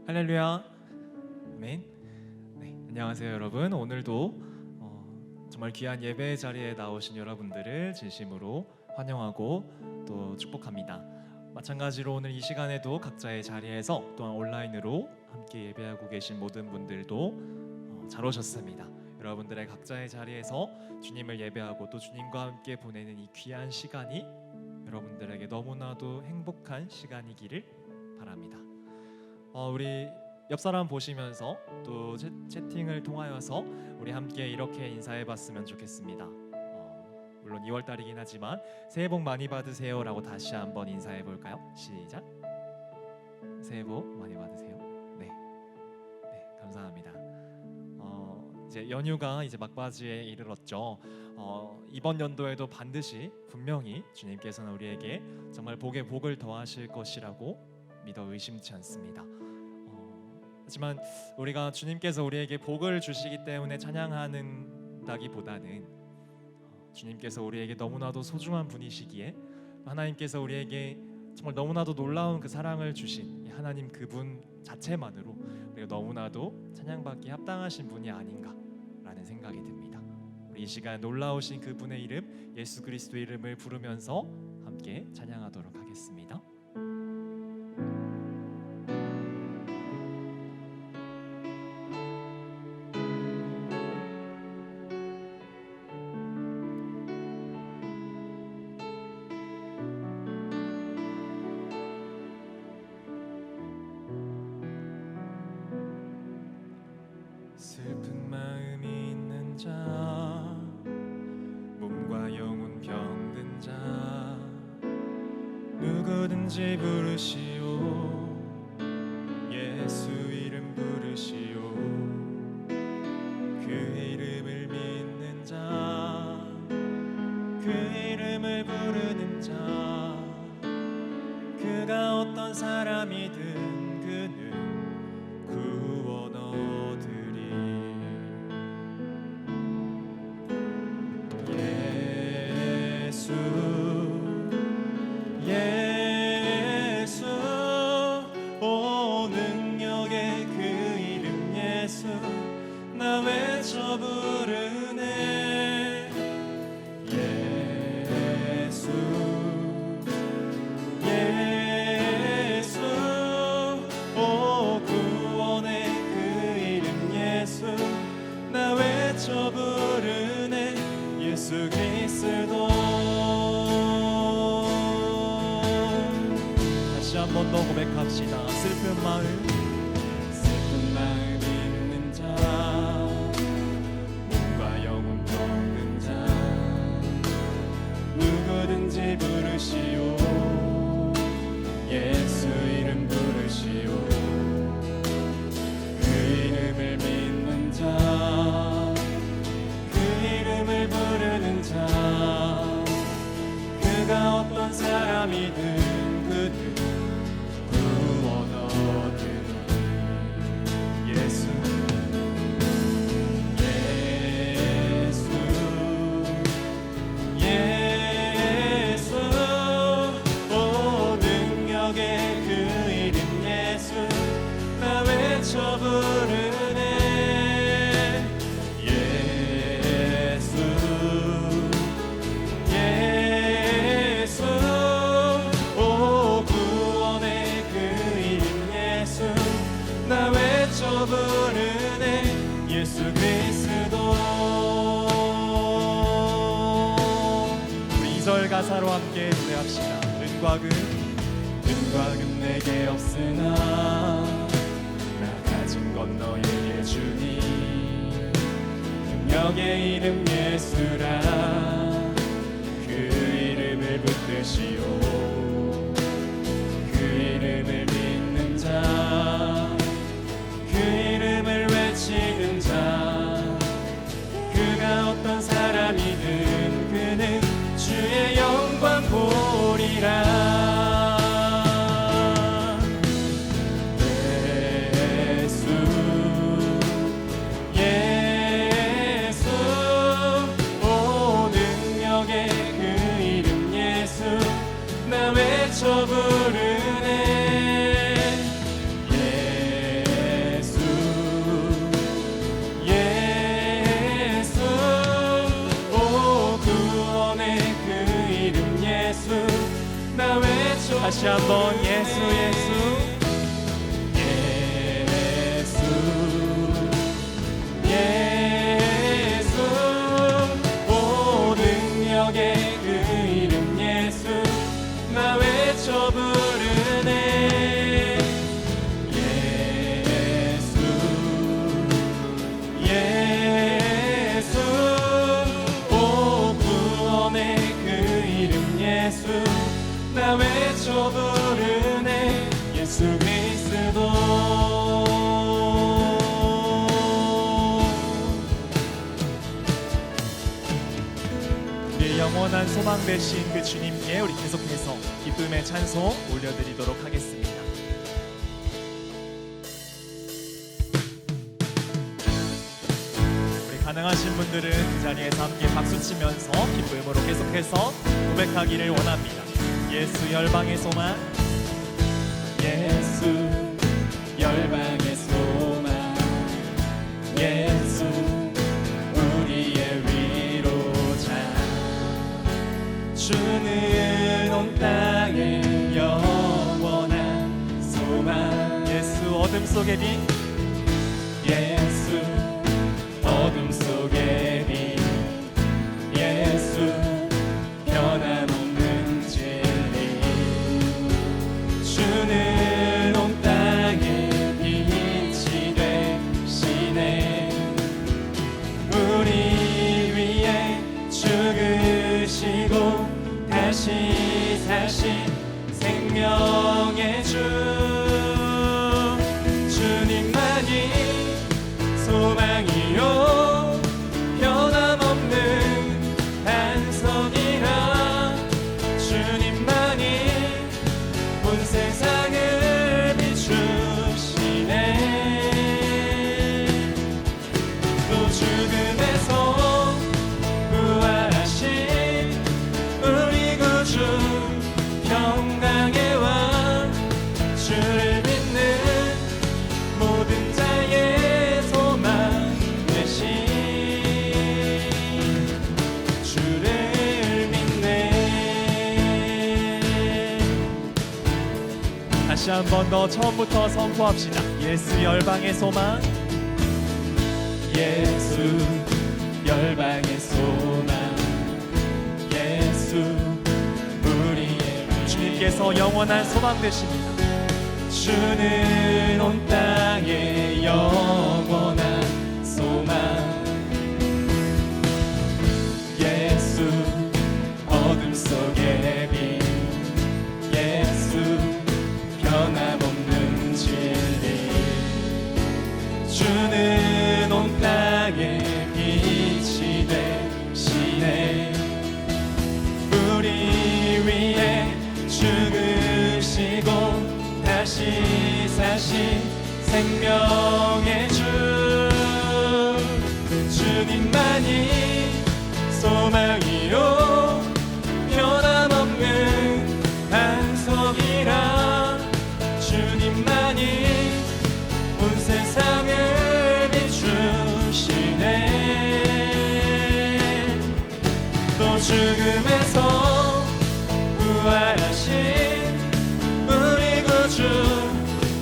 할렐루야. 아멘. 네, 안녕하세요 여러분. 오늘도 정말 귀한 예배 자리에 나오신 여러분들을 진심으로 환영하고 또 축복합니다. 마찬가지로 오늘 이 시간에도 각자의 자리에서 또한 온라인으로 함께 예배하고 계신 모든 분들도 잘 오셨습니다. 여러분들의 각자의 자리에서 주님을 예배하고 또 주님과 함께 보내는 이 귀한 시간이 여러분들에게 너무나도 행복한 시간이기를 바랍니다. 우리 옆 사람 보시면서 또 채팅을 통하여서 우리 함께 이렇게 인사해봤으면 좋겠습니다. 물론 2월달이긴 하지만 새해 복 많이 받으세요 라고 다시 한번 인사해볼까요? 시작. 새해 복 많이 받으세요. 네, 감사합니다. 이제 연휴가 이제 막바지에 이르렀죠. 이번 연도에도 반드시 분명히 주님께서는 우리에게 정말 복에 복을 더하실 것이라고 믿어 의심치 않습니다. 하지만 우리가 주님께서 우리에게 복을 주시기 때문에 찬양하는다기보다는 주님께서 우리에게 너무나도 소중한 분이시기에 하나님께서 우리에게 정말 너무나도 놀라운 그 사랑을 주신 하나님 그분 자체만으로 우리가 너무나도 찬양받기 합당하신 분이 아닌가라는 생각이 듭니다. 우리 이 시간 놀라우신 그분의 이름 예수 그리스도 이름을 부르면서 함께 찬양하도록 하겠습니다. 슬픈 마음이 있는 자, 몸과 영혼 병든 자, 누구든지 부르시오. 예수 이름 부르시오. 그 이름을 믿는 자, 그 이름을 부르는 자, 그가 어떤 사람이든 그는 구원 얻으리. 예수 오 능력의 그 이름 예수 나 외쳐 부르네. 예수 오 구원의 그 이름 예수 나 외쳐 부르네. 예수 그리스도. 다시 한 번 더 고백합시다. 슬픈 마음 있는 자, 몸과 영혼 병든 자, 누구든지 부르시오. 예수 이름 부르시오. 그 이름을 믿는 자, 그 이름을 부르는 자, 그가 어떤 사람이든 그는 구원 얻으리. 예수 오 능력의 그 이름 예수 나 외쳐 부르네. 예수 오 구원의 그 이름 예수 나 외쳐 부르네. 예수 그리스도. 우리 2절 가사로 함께 노래합시다. 은과 금 내게 없으나 나 가진 건 너에게 주니. 능력의 이름 예수라 그 이름을 붙드시오. 그 이름을 믿는 자, 그 이름을 외치는 자, 그가 어떤 사람이든 그는 주의 영광 보리라. 예수 다시 한번 예수 예수 예수 오 능력의 그 이름 예수 나 외쳐 부르네 예수 예수 오 구원의 그 이름 예수 나 외쳐 부르네 예수 그리스도 영원한 소망 되신 그 주님께 우리 계속해서 기쁨의 찬송 올려드리도록 하겠습니다. 우리 가능하신 분들은 그 자리에서 함께 박수치면서 기쁨으로 계속해서 고백하기를 원합니다. 예수 열방의 소망 예수 열방의 소망 예수 우리의 위로자 주는 온 땅에 영원한 소망 예수 어둠 속의 빛 예수 어둠 속의 빛 예수 변함없는 진리 주는 온 땅에 빛이 되시네 우리 위에 죽으시고 다시 사신 생명의 주 주님만이 소망이요 변함없는 반석이라 주님만이 온 세상을 비추시네 또 죽음에서 부활하신 평강의 왕 주를 믿는 모든 자의 소망 되신 주를 믿네 다시 한 번 더 처음부터 선포합시다. 예수 열방의 소망 예수 열방의 소망 예수 주님께서 영원한 소망 되십니다. 주는 온 땅에 영원한 소망 예수 어둠 속의 빛 예수 변함없는 진리 주는 온 땅에 빛이 되시네 우리 위에 죽으시고 다시 사신 생명의 주 주님만이 소망이요 변함없는 반석이라 주님만이 온 세상을 비추시네 또 죽음에서 부활하신 우리 구주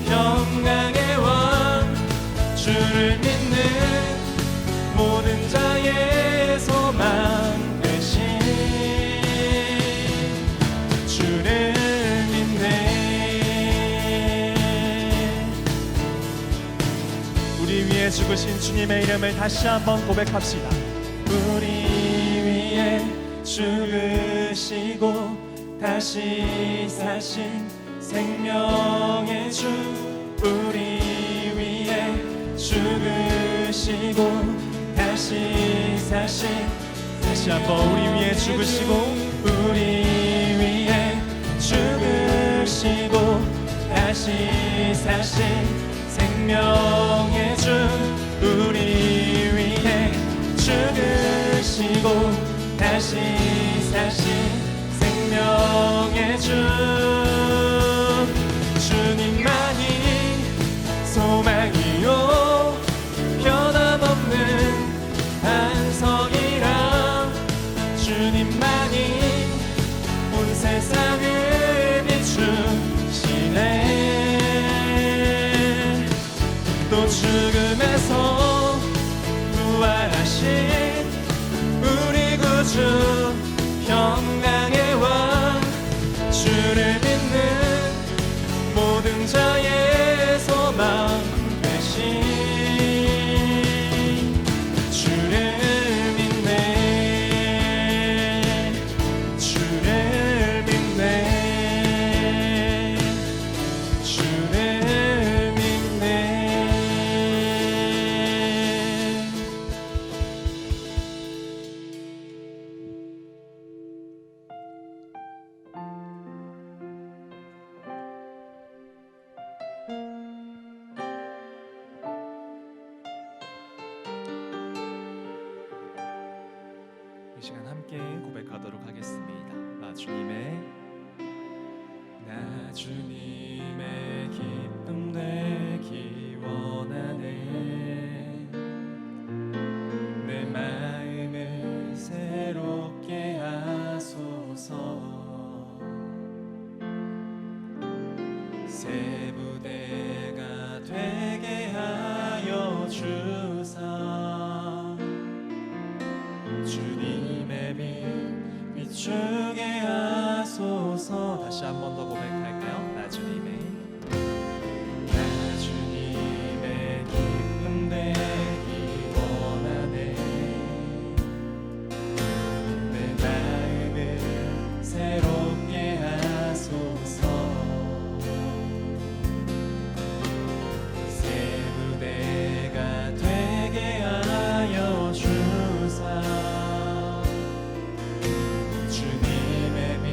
평강의 왕 주를 믿는 모든 자의 소망 되신 주를 믿네 우리 위에 죽으신 주님의 이름을 다시 한번 고백합시다. 우리 위에 죽으시고 다시 사신 생명의 주 우리 위에 죽으시고 다시 사신 다시 한번 우리 위에 죽으시고 우리 위에 죽으시고 다시 사신 생명의 주 우리 위에 죽으시고 다시 사신 생명의 주 주님만이 소망이요 변함없는 반석이라 주님만이 온 세상을 비추 주 평강의 왕 주를 믿는 모든 자의 소망 되신 주를 믿네 주를 믿네 주를 믿네. 이 시간 함께 고백하도록 하겠습니다. 나 주님의 기쁨 되기 원하네. 내 마음을 새롭게 하소서. 새 부대가 되게 하여 주사. 주님의 빛 비추게 하소서. 다시 한 번 더 고백할까요? 나 주님의 기쁨 되기 원하네. 내 마음을 새롭게 하소서. 새 부대가 되게 하여 주사. 주님의 빛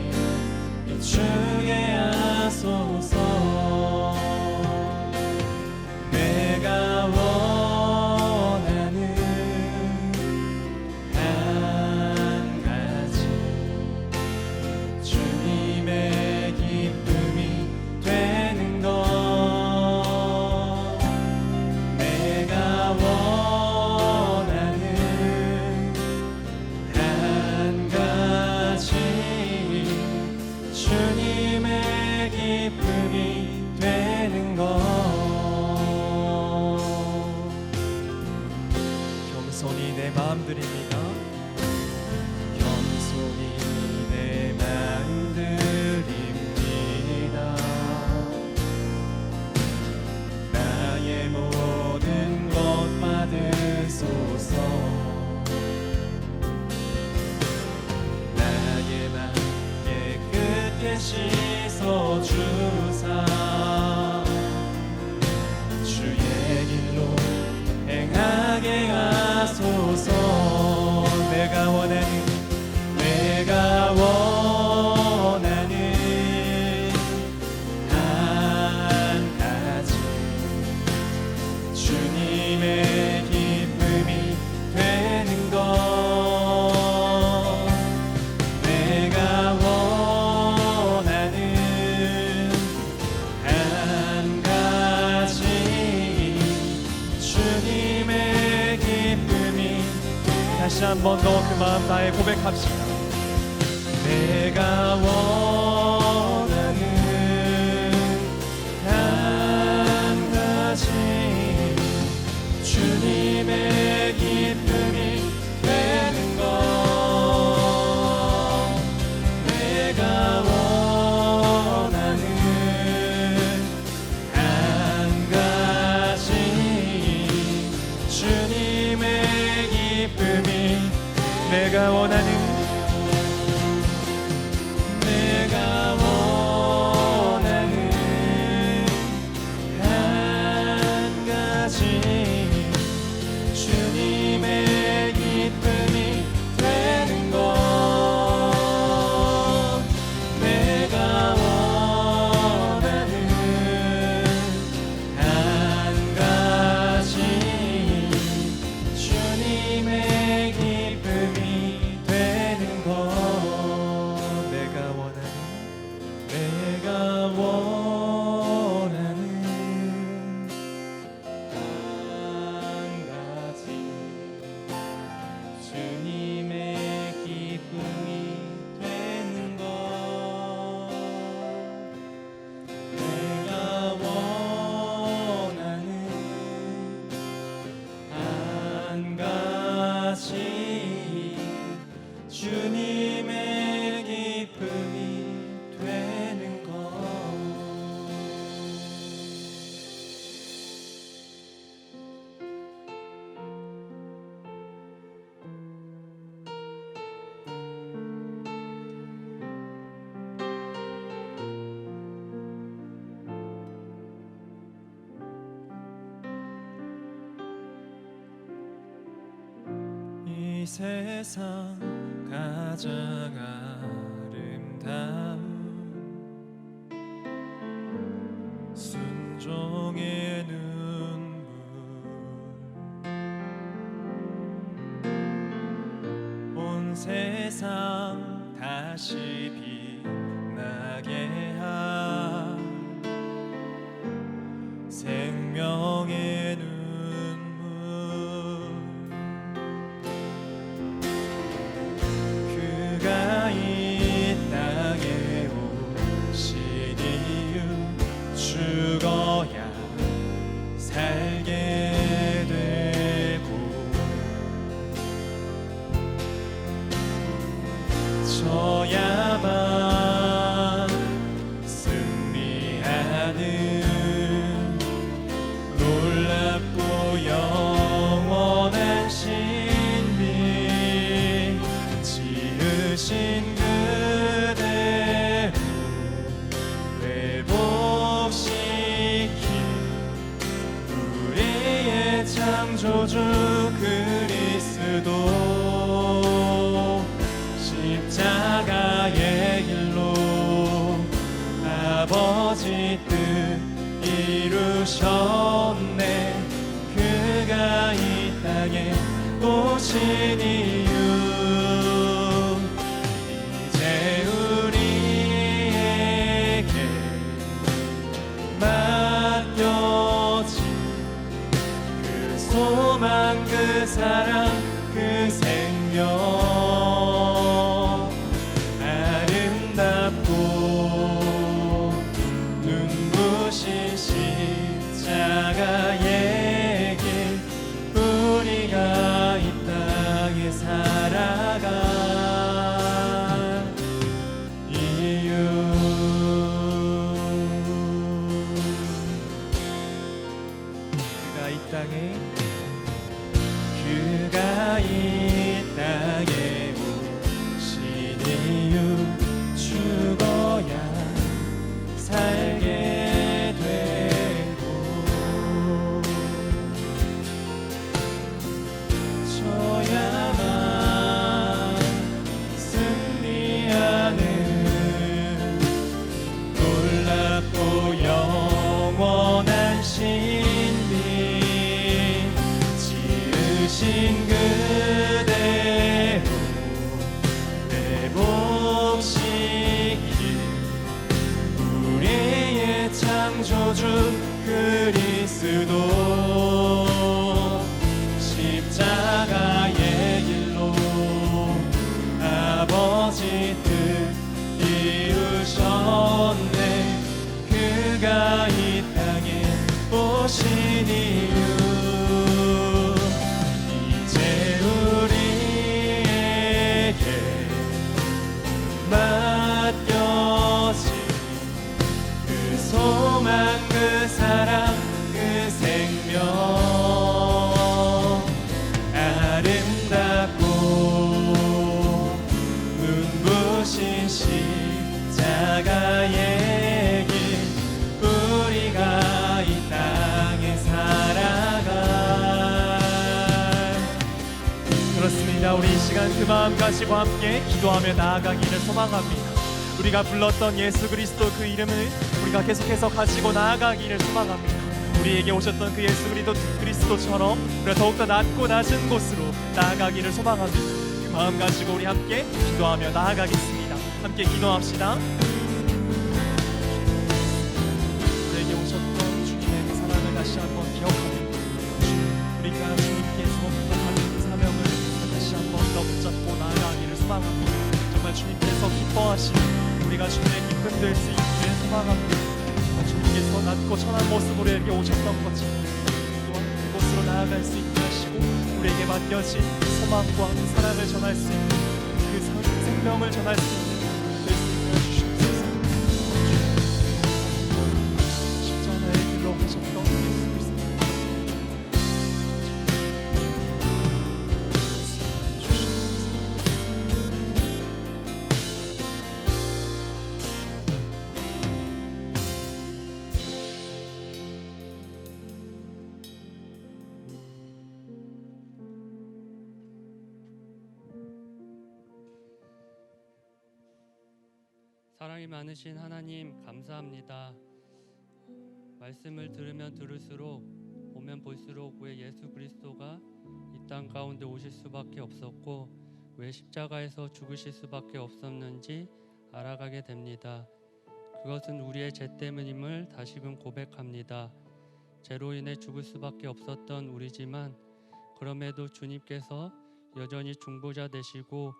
비추게 하소서. 내가 원하는 한 가지 주님의 기쁨이 되는 것. 내가 원하는 한 가지 주님의 기쁨이 되는 것. 겸손히 내 마음 드립니다. 겸손히 내 마음 드립니다. 나의 모든 것 받으소서. 나의 맘 깨끗게 씻어 주사. 주의 길로 행하게 하소서. 내가 원하는 한 가지 주님의 기쁨이 되는 것. 내가 원하는 한 가지 주님의 기쁨이. 다시 한 번 더 그 마음 다해 고백합시다. 내가 원하는 한 가지 주님의 기쁨이 되는 것. 내가 원하는 한 가지 주님의 기쁨이. 내가 원하는 한 가지 주님의 기쁨이 되는 것. 내가 원하는 한 가지 주님의 기쁨이 되는 것. 주님의 기쁨이 되는 것. 이 세상 가장 아름다운 순종의 눈물, 온 세상 다시 빛나게 할 생명의 눈물. 그가 이 땅에 오신 이유, 죽어야 살게 되고 져야만 승리하는 놀랍고 영원한 신비, 지으신 그대로 회복시킨 우리의 창조주 그리스도, 십자가의 길로 아버지 뜻 이루셨네. 그가 이 땅에 오신 이유, 이제 우리에게 맡겨진 그 소망, 그 사랑, 그 생명, 아름답고 눈부신 십자가의 길, 우리가 이 땅에 살아갈 이유. 그가 이 땅에 오신 이유, 죽어야 살게 되고 져야만 승리하는 놀랍고 영원한 신비, 지으신 그대로 회복시킨 우리의 창조주 그리스도, 십자가의 길로 아버지 뜻 이루셨네. 그가 이 땅에 오신 이유, 이제 우리에게 맡겨진 그 소망, 그 사랑, 그 생명, 아름답고 눈부신 십자가의 길, 우리가 이 땅에 살아갈. 그렇습니다. 우리 이 시간 그 마음 가지고 함께 기도하며 나아가기를 소망합니다. 우리가 불렀던 예수 그리스도 그 이름을 우리가 계속해서 가지고 나아가기를 소망합니다. 우리에게 오셨던 그 예수 그리스도처럼 우리가 더욱더 낮고 낮은 곳으로 나아가기를 소망합니다. 그 마음 가지고 우리 함께 기도하며 나아가겠습니다. 함께 기도합시다. 우리에게 오셨던 주님의 그 사랑을 다시 한번 기억하며 우리가 주님께서 부탁하는 그 사명을 다시 한번 더 붙잡고 나아가기를 소망합니다. 정말 주님께서 기뻐하시는 우리가 주님의 기쁨 될 수 있기를 소망합니다. 주님께서 낮고 천한 모습으로 우리에게 오셨던 것처럼 또한 그곳으로 나아갈 수 있게 하시고 우리에게 맡겨진 소망과 사랑을 전할 수 있는 그 복음을 전할 수 있는 예수님을 주시옵소서. 십자가의 길로 하셨던 예수 그리스도 사랑이 많으신 하나님 감사합니다. 말씀을 들으면 들을수록 보면 볼수록 왜 예수 그리스도가 이 땅 가운데 오실 수밖에 없었고 왜 십자가에서 죽으실 수밖에 없었는지 알아가게 됩니다. 그것은 우리의 죄 때문임을 다시금 고백합니다. 죄로 인해 죽을 수밖에 없었던 우리지만 그럼에도 주님께서 여전히 중보자 되시고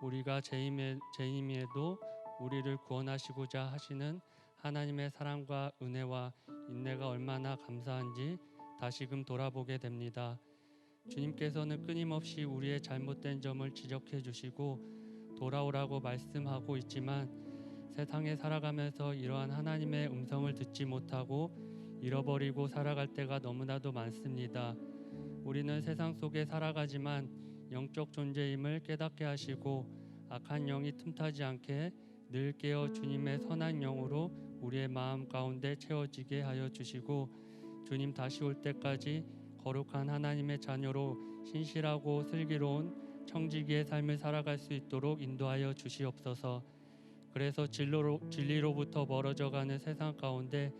우리가 죄인임에도 우리를 구원하시고자 하시는 하나님의 사랑과 은혜와 인내가 얼마나 감사한지 다시금 돌아보게 됩니다. 주님께서는 끊임없이 우리의 잘못된 점을 지적해 주시고 돌아오라고 말씀하고 있지만 세상에 살아가면서 이러한 하나님의 음성을 듣지 못하고 잃어버리고 살아갈 때가 너무나도 많습니다. 우리는 세상 속에 살아가지만 영적 존재임을 깨닫게 하시고 악한 영이 틈타지 않게 늘 깨어 주님의 선한 영으로 우리의 마음 가운데 채워지게 하여 주시고 주님 다시 올 때까지 거룩한 하나님의 자녀로 신실하고 슬기로운 청지기의 삶을 살아갈 수 있도록 인도하여 주시옵소서. 그래서 진리로부터 멀어져가는 세상 가운데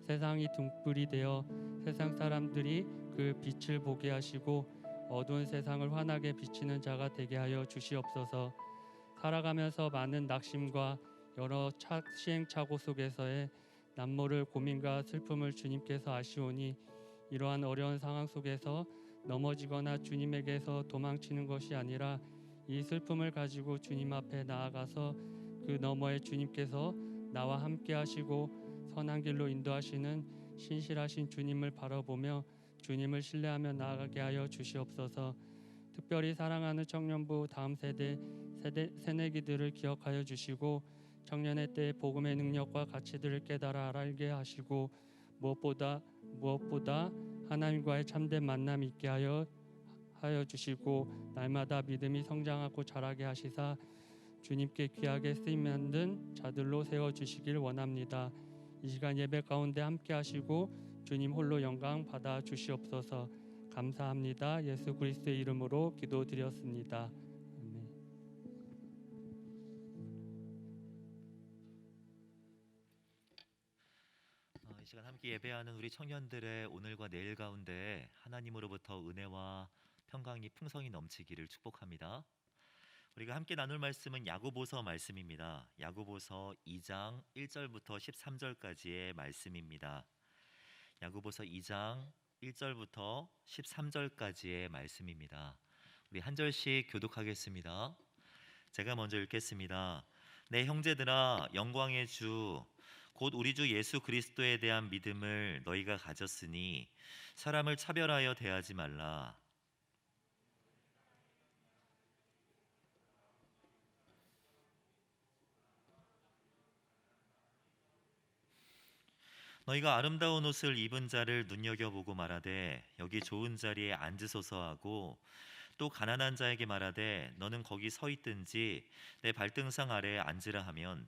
세상이 등불이 되어 세상 사람들이 그 빛을 보게 하시고 어두운 세상을 환하게 비치는 자가 되게 하여 주시옵소서. 살아가면서 많은 낙심과 여러 시행착오 속에서의 남모를 고민과 슬픔을 주님께서 아시오니 이러한 어려운 상황 속에서 넘어지거나 주님에게서 도망치는 것이 아니라 이 슬픔을 가지고 주님 앞에 나아가서 그 너머에 주님께서 나와 함께 하시고 선한 길로 인도하시는 신실하신 주님을 바라보며 주님을 신뢰하며 나아가게 하여 주시옵소서. 특별히 사랑하는 청년부 다음 새내기들을 기억하여 주시고 청년의 때의 복음의 능력과 가치들을 깨달아 알게 하시고 무엇보다 하나님과의 참된 만남이 있게 하여 주시고 날마다 믿음이 성장하고 자라게 하시사 주님께 귀하게 쓰임 만든 자들로 세워주시길 원합니다. 이 시간 예배 가운데 함께 하시고 주님 홀로 영광 받아 주시옵소서. 감사합니다. 예수 그리스도의 이름으로 기도드렸습니다. 아멘. 이 시간 함께 예배하는 우리 청년들의 오늘과 내일 가운데 하나님으로부터 은혜와 평강이 풍성히 넘치기를 축복합니다. 우리가 함께 나눌 말씀은 야고보서 말씀입니다. 야고보서 2장 1절부터 13절까지의 말씀입니다. 야고보서 2장 1절부터 13절까지의 말씀입니다. 우리 한 절씩 교독하겠습니다. 제가 먼저 읽겠습니다. 내 형제들아, 영광의 주 곧 우리 주 예수 그리스도에 대한 믿음을 너희가 가졌으니 사람을 차별하여 대하지 말라. 너희가 아름다운 옷을 입은 자를 눈여겨보고 말하되 여기 좋은 자리에 앉으소서 하고 또 가난한 자에게 말하되 너는 거기 서 있든지 내 발등상 아래에 앉으라 하면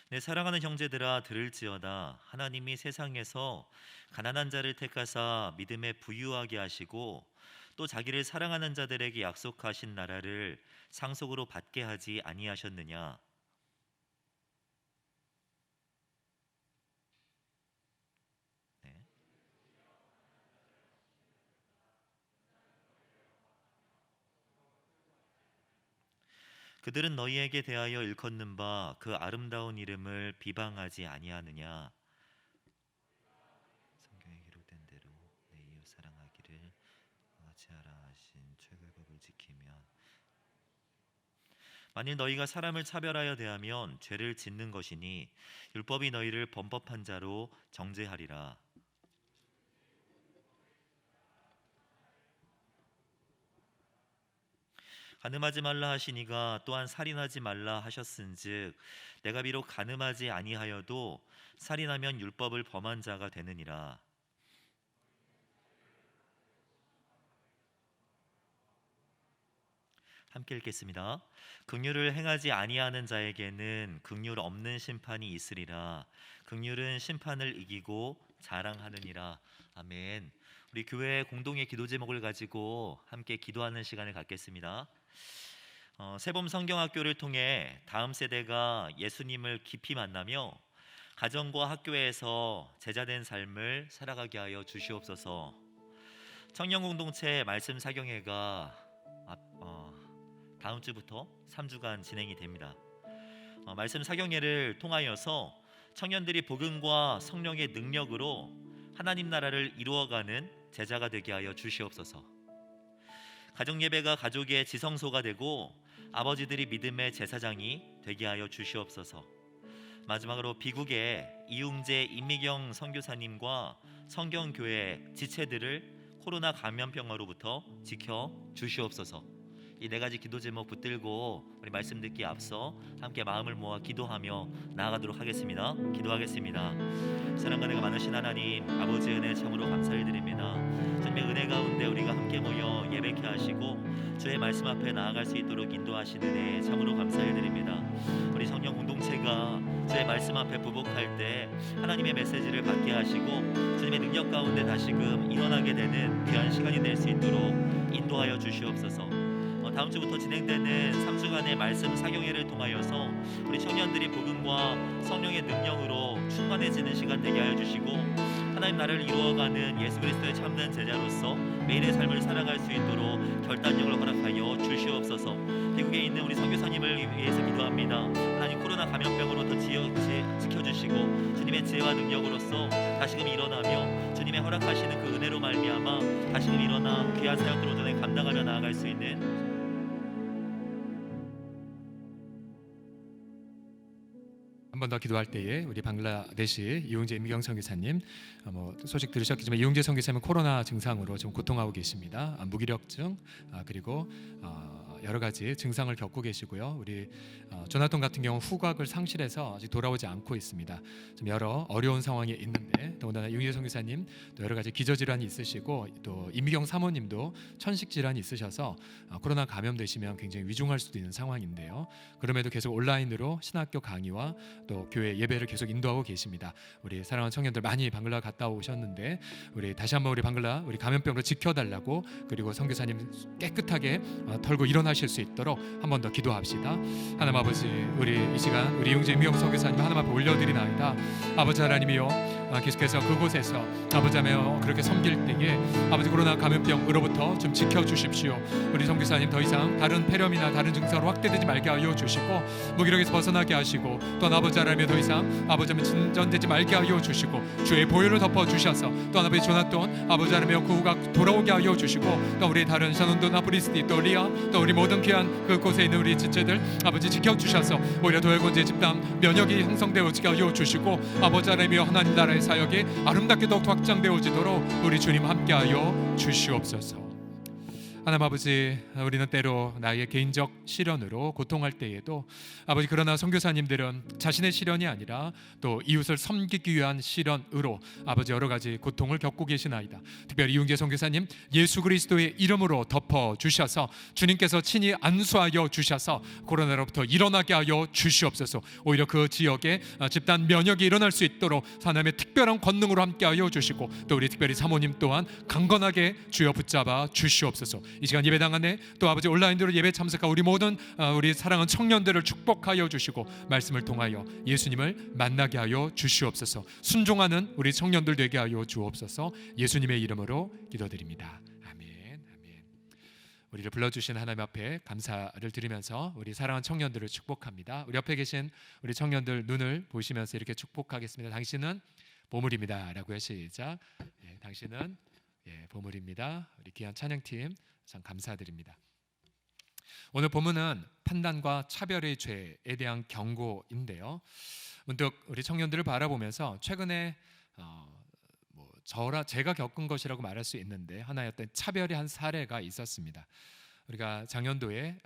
내 사랑하는 형제들아 들을지어다. 하나님이 세상에서 가난한 자를 택하사 믿음에 부유하게 하시고 또 자기를 사랑하는 자들에게 약속하신 나라를 상속으로 받게 하지 아니하셨느냐. 네. 그들은 너희에게 대하여 일컫는 바 그 아름다운 이름을 비방하지 아니하느냐. 성경에 기록된 대로 내 이웃 사랑하기를 같이 하라 하신 최고법을 지키면 만일 너희가 사람을 차별하여 대하면 죄를 짓는 것이니 율법이 너희를 범법한 자로 정죄하리라. 가늠하지 말라 하시니가 또한 살인하지 말라 하셨은즉 내가 비록 가늠하지 아니하여도 살인하면 율법을 범한 자가 되느니라. 함께 읽겠습니다. 긍휼을 행하지 아니하는 자에게는 긍휼 없는 심판이 있으리라. 긍휼은 심판을 이기고 자랑하느니라. 아멘. 우리 교회 공동의 기도 제목을 가지고 함께 기도하는 시간을 갖겠습니다. 세범 성경학교를 통해 다음 세대가 예수님을 깊이 만나며 가정과 학교에서 제자된 삶을 살아가게 하여 주시옵소서. 청년 공동체 말씀 사경회가 다음 주부터 3주간 진행이 됩니다. 말씀 사경회를 통하여서 청년들이 복음과 성령의 능력으로 하나님 나라를 이루어가는 제자가 되게 하여 주시옵소서. 가정 예배가 가족의 지성소가 되고 아버지들이 믿음의 제사장이 되게 하여 주시옵소서. 마지막으로 비국의 이웅재 임미경 선교사님과 성경교회 지체들을 코로나 감염병으로부터 지켜 주시옵소서. 이 네 가지 기도 제목 붙들고 우리 말씀 듣기에 앞서 함께 마음을 모아 기도하며 나아가도록 하겠습니다. 기도하겠습니다. 사랑과 은혜가 많으신 하나님, 아버지의 은혜 참으로 감사드립니다. 주님의 은혜 가운데 우리가 함께 모여 예배케 하시고 주의 말씀 앞에 나아갈 수 있도록 인도하시는 은혜 참으로 감사드립니다. 우리 성령 공동체가 주의 말씀 앞에 부복할 때 하나님의 메시지를 받게 하시고 주님의 능력 가운데 다시금 일어나게 되는 귀한 시간이 될 수 있도록 인도하여 주시옵소서. 다음 주부터 진행되는 3주간의 말씀 사경회를 통하여서 우리 청년들이 복음과 성령의 능력으로 충만해지는 시간 되게 하여 주시고 하나님 나라를 이루어가는 예수 그리스도의 참된 제자로서 매일의 삶을 살아갈 수 있도록 결단력을 허락하여 주시옵소서. 미국에 있는 우리 선교사님을 위해서 기도합니다. 하나님 코로나 감염병으로부터 지켜주시고 주님의 지혜와 능력으로서 다시금 일어나며 주님의 허락하시는 그 은혜로 말미암아 다시금 일어나 귀한 사역들 오전에 감당하며 나아갈 수 있는 한 번 더 기도할 때에 우리 방글라데시 이웅재 임미경 선교사님 소식 들으셨겠지만 이웅재 선교사님은 코로나 증상으로 좀 고통하고 계십니다. 무기력증 그리고 여러 가지 증상을 겪고 계시고요. 우리 조나톤 같은 경우 후각을 상실해서 아직 돌아오지 않고 있습니다. 좀 여러 어려운 상황에 있는데 더군다나 이웅재 선교사님 또 여러 가지 기저질환이 있으시고 또 임미경 사모님도 천식 질환이 있으셔서 코로나 감염되시면 굉장히 위중할 수도 있는 상황인데요. 그럼에도 계속 온라인으로 신학교 강의와 또 교회 예배를 계속 인도하고 계십니다. 우리 사랑하는 청년들 많이 방글라 갔다 오셨는데 우리 다시 한번 우리 방글라 우리 감염병으로 지켜달라고 그리고 선교사님 깨끗하게 털고 일어나실 수 있도록 한 번 더 기도합시다. 하나님 아버지 우리 이 시간 우리 이웅재 임미경 선교사님 하나님 앞에 올려드리나이다. 아버지 하나님이요 계속해서 그곳에서 아버지 하며 그렇게 섬길 때에 아버지 코로나 감염병으로부터 좀 지켜주십시오. 우리 선교사님 더 이상 다른 폐렴이나 다른 증상으로 확대되지 말게 하여 주시고 무기력에서 벗어나게 하시고 또 아버지 하나님의 더 이상 아버지 하나님 진전되지 말게 하여 주시고 주의 보혈을 덮어 주셔서 또 아버지 조나톤 아버지 하나님의 그 후각 돌아오게 하여 주시고 또 우리 다른 샤논도나 브리스티 또 리아 또 우리 모든 귀한 그곳에 있는 우리 지체들 아버지 지켜주셔서 오히려 도열건제 집단 면역이 형성되어지게 하여 주시고 아버지 하나님이여 하나님 나라의 사역이 아름답게 더욱 확장되어지도록 우리 주님 함께하여 주시옵소서. 하나님 아버지 우리는 때로 나의 개인적 시련으로 고통할 때에도 아버지 그러나 선교사님들은 자신의 시련이 아니라 또 이웃을 섬기기 위한 시련으로 아버지 여러 가지 고통을 겪고 계시나이다. 특별히 이웅재 선교사님 예수 그리스도의 이름으로 덮어 주셔서 주님께서 친히 안수하여 주셔서 코로나로부터 일어나게 하여 주시옵소서. 오히려 그 지역에 집단 면역이 일어날 수 있도록 하나님의 특별한 권능으로 함께하여 주시고 또 우리 특별히 사모님 또한 강건하게 주여 붙잡아 주시옵소서. 이 시간 예배당 안에 또 아버지 온라인으로 예배 참석한 우리 모든 우리 사랑하는 청년들을 축복하여 주시고 말씀을 통하여 예수님을 만나게 하여 주시옵소서. 순종하는 우리 청년들 되게 하여 주옵소서. 예수님의 이름으로 기도드립니다. 아멘. 아멘. 우리를 불러주신 하나님 앞에 감사를 드리면서 우리 사랑하는 청년들을 축복합니다. 우리 옆에 계신 우리 청년들 눈을 보시면서 이렇게 축복하겠습니다. 당신은 보물입니다 라고 시작. 당신은 보물입니다. 우리 귀한 찬양팀 참 감사드립니다. 오늘 본문은 판단과 차별의 죄에 대한 경고인데요. 문득 우리 청년들을 바라보면서 최근에 제가 겪은 것이라고 말할 수 있는데 하나의 어떤 차별의 한 사례가 있었습니다. 우리가 작년도에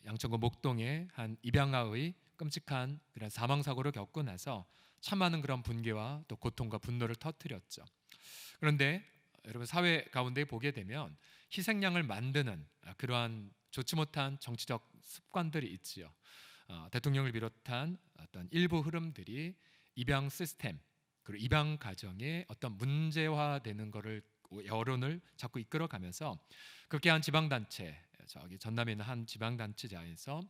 양천구 목동의 한 입양아의 끔찍한 그런 사망 사고를 겪고 나서 참 많은 그런 분개와 또 고통과 분노를 터뜨렸죠. 그런데 여러분 사회 가운데 보게 되면 희생양을 만드는 그러한 좋지 못한 정치적 습관들이 있지요. 대통령을 비롯한 어떤 일부 흐름들이 입양 시스템 그리고 입양 가정의 어떤 문제화되는 것을 여론을 자꾸 이끌어가면서 극계한 지방단체 저기 전남에 있는 한 지방단체자에서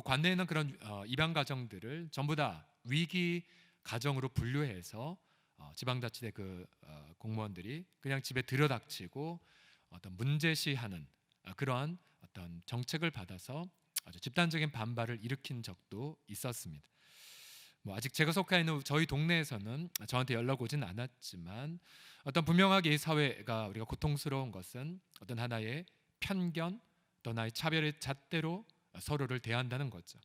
관내에 있는 그런 입양 가정들을 전부 다 위기 가정으로 분류해서 지방자치대 그 공무원들이 그냥 집에 들여닥치고 어떤 문제시하는 그러한 어떤 정책을 받아서 아주 집단적인 반발을 일으킨 적도 있었습니다. 뭐 아직 제가 속해 있는 저희 동네에서는 저한테 연락 오진 않았지만 어떤 분명하게 이 사회가 우리가 고통스러운 것은 어떤 하나의 편견 또 하나의 차별의 잣대로 서로를 대한다는 거죠.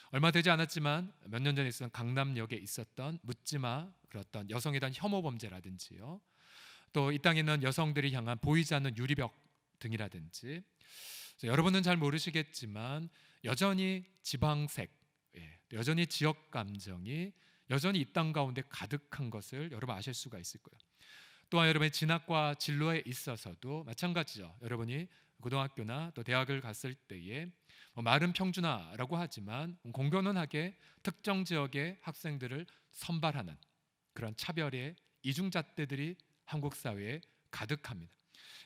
얼마 되지 않았지만 몇 년 전에 있었던 강남역에 있었던 묻지마 그런 어떤 여성에 대한 혐오 범죄라든지요. 또 이 땅에 있는 여성들이 향한 보이지 않는 유리벽 등이라든지 여러분은 잘 모르시겠지만 여전히 지방색, 여전히 지역 감정이 여전히 이 땅 가운데 가득한 것을 여러분 아실 수가 있을 거예요. 또한 여러분의 진학과 진로에 있어서도 마찬가지죠. 여러분이 고등학교나 또 대학을 갔을 때에 말은 평준화라고 하지만 공공연하게 특정 지역의 학생들을 선발하는 그런 차별의 이중잣대들이 한국 사회에 가득합니다.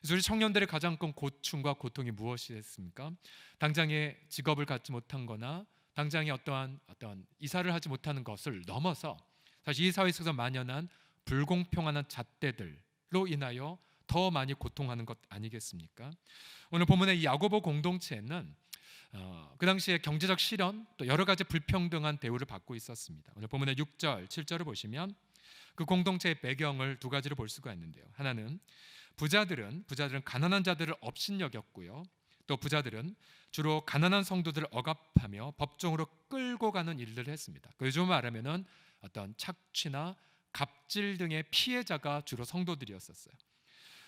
그래서 우리 청년들의 가장 큰 고충과 고통이 무엇이겠습니까? 당장의 직업을 갖지 못한 거나 당장의 어떠한 이사를 하지 못하는 것을 넘어서 사실 이 사회 속에서 만연한 불공평한 잣대들로 인하여 더 많이 고통하는 것 아니겠습니까? 오늘 본문의 이 야고보 공동체는 그 당시에 경제적 실현 또 여러 가지 불평등한 대우를 받고 있었습니다. 오늘 본문의 6절, 7절을 보시면 그 공동체의 배경을 두 가지로 볼 수가 있는데요. 하나는 부자들은 가난한 자들을 업신여겼고요. 또 부자들은 주로 가난한 성도들을 억압하며 법정으로 끌고 가는 일들을 했습니다. 요즘 말하면은 어떤 착취나 갑질 등의 피해자가 주로 성도들이었었어요.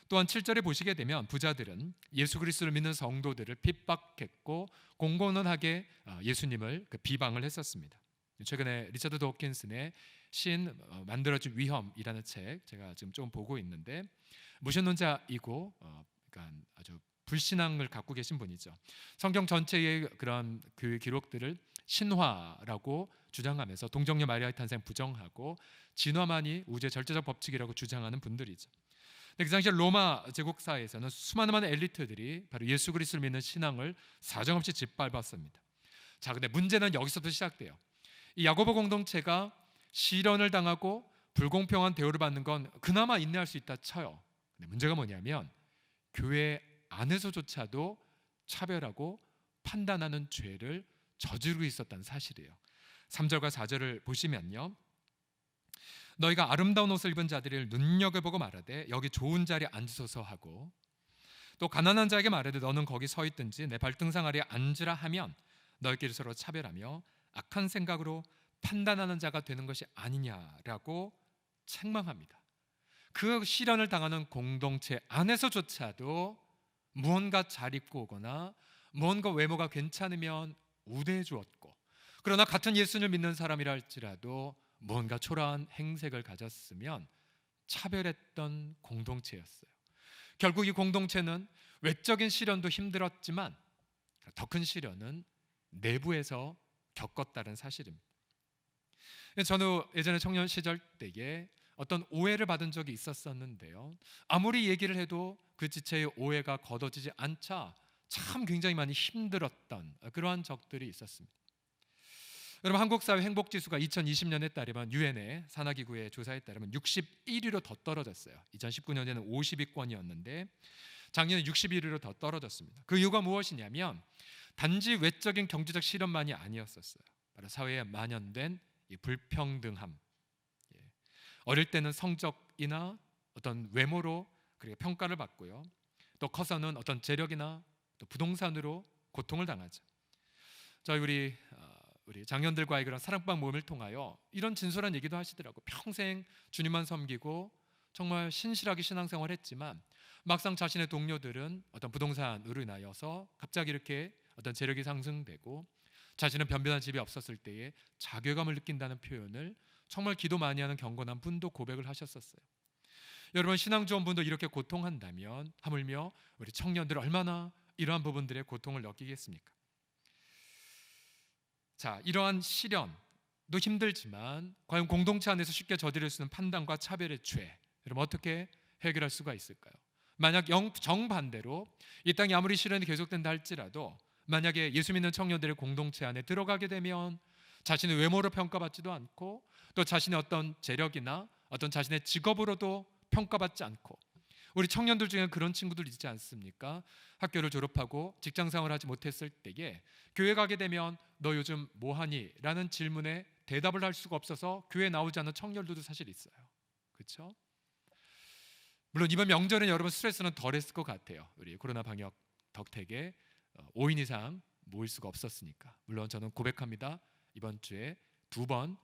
또한 7절에 보시게 되면 부자들은 예수 그리스도를 믿는 성도들을 핍박했고 공공연하게 예수님을 비방을 했었습니다. 최근에 리처드 도킨슨의 신 만들어진 위험이라는 책 제가 지금 좀 보고 있는데 무신론자이고 그러니까 아주 불신앙을 갖고 계신 분이죠. 성경 전체의 그런 그 기록들을 신화라고 주장하면서 동정녀 마리아의 탄생 부정하고 진화만이 우주의 절대적 법칙이라고 주장하는 분들이죠. 그 당시 로마 제국사에서는 수많은 엘리트들이 바로 예수 그리스도를 믿는 신앙을 사정없이 짓밟았습니다. 자, 근데 문제는 여기서부터 시작돼요. 이 야고보 공동체가 시련을 당하고 불공평한 대우를 받는 건 그나마 인내할 수 있다 쳐요. 근데 문제가 뭐냐면 교회 안에서조차도 차별하고 판단하는 죄를 저지르고 있었다는 사실이에요. 3절과 4절을 보시면요. 너희가 아름다운 옷을 입은 자들을 눈여겨보고 말하되 여기 좋은 자리에 앉으소서 하고 또 가난한 자에게 말하되 너는 거기 서 있든지 내 발등상 아래에 앉으라 하면 너희끼리 서로 차별하며 악한 생각으로 판단하는 자가 되는 것이 아니냐라고 책망합니다. 그 시련을 당하는 공동체 안에서조차도 무언가 잘 입고 오거나 무언가 외모가 괜찮으면 우대해 주었고 그러나 같은 예수를 믿는 사람이라 할지라도 무언가 초라한 행색을 가졌으면 차별했던 공동체였어요. 결국 이 공동체는 외적인 시련도 힘들었지만 더 큰 시련은 내부에서 겪었다는 사실입니다. 저는 예전에 청년 시절 때에 어떤 오해를 받은 적이 있었는데요. 아무리 얘기를 해도 그 지체의 오해가 걷어지지 않자 참 굉장히 많이 힘들었던 그러한 적들이 있었습니다. 여러분 한국사회 행복지수가 2020년에 따르면 유엔의 산하기구의 조사에 따르면 61위로 더 떨어졌어요. 2019년에는 50위권이었는데 작년에 61위로 더 떨어졌습니다. 그 이유가 무엇이냐면 단지 외적인 경제적 실현만이 아니었었어요. 바로 사회에 만연된 이 불평등함. 어릴 때는 성적이나 어떤 외모로 그렇게 평가를 받고요. 또 커서는 어떤 재력이나 또 부동산으로 고통을 당하죠. 저희 우리 장년들과의 그런 사랑방 모임을 통하여 이런 진솔한 얘기도 하시더라고. 평생 주님만 섬기고 정말 신실하게 신앙생활했지만 막상 자신의 동료들은 어떤 부동산으로 인하여서 갑자기 이렇게 어떤 재력이 상승되고 자신은 변변한 집이 없었을 때에 자괴감을 느낀다는 표현을 정말 기도 많이 하는 경건한 분도 고백을 하셨었어요. 여러분, 신앙 좋은 분도 이렇게 고통한다면 하물며 우리 청년들 얼마나 이러한 부분들의 고통을 느끼겠습니까? 자, 이러한 시련도 힘들지만 과연 공동체 안에서 쉽게 저지를 수 있는 판단과 차별의 죄, 여러분 어떻게 해결할 수가 있을까요? 만약 정반대로 이 땅이 아무리 시련이 계속된다 할지라도 만약에 예수 믿는 청년들의 공동체 안에 들어가게 되면 자신의 외모로 평가받지도 않고 또 자신의 어떤 재력이나 어떤 자신의 직업으로도 평가받지 않고, 우리 청년들 중에 그런 친구들 있지 않습니까? 학교를 졸업하고 직장생활을 하지 못했을 때에 교회 가게 되면 너 요즘 뭐하니? 라는 질문에 대답을 할 수가 없어서 교회 나오지 않는 청년들도 사실 있어요. 그렇죠? 물론 이번 명절은 여러분 스트레스는 덜했을 것 같아요. 우리 코로나 방역 덕택에 5인 이상 모일 수가 없었으니까. 물론 저는 고백합니다. 이번 주에 2번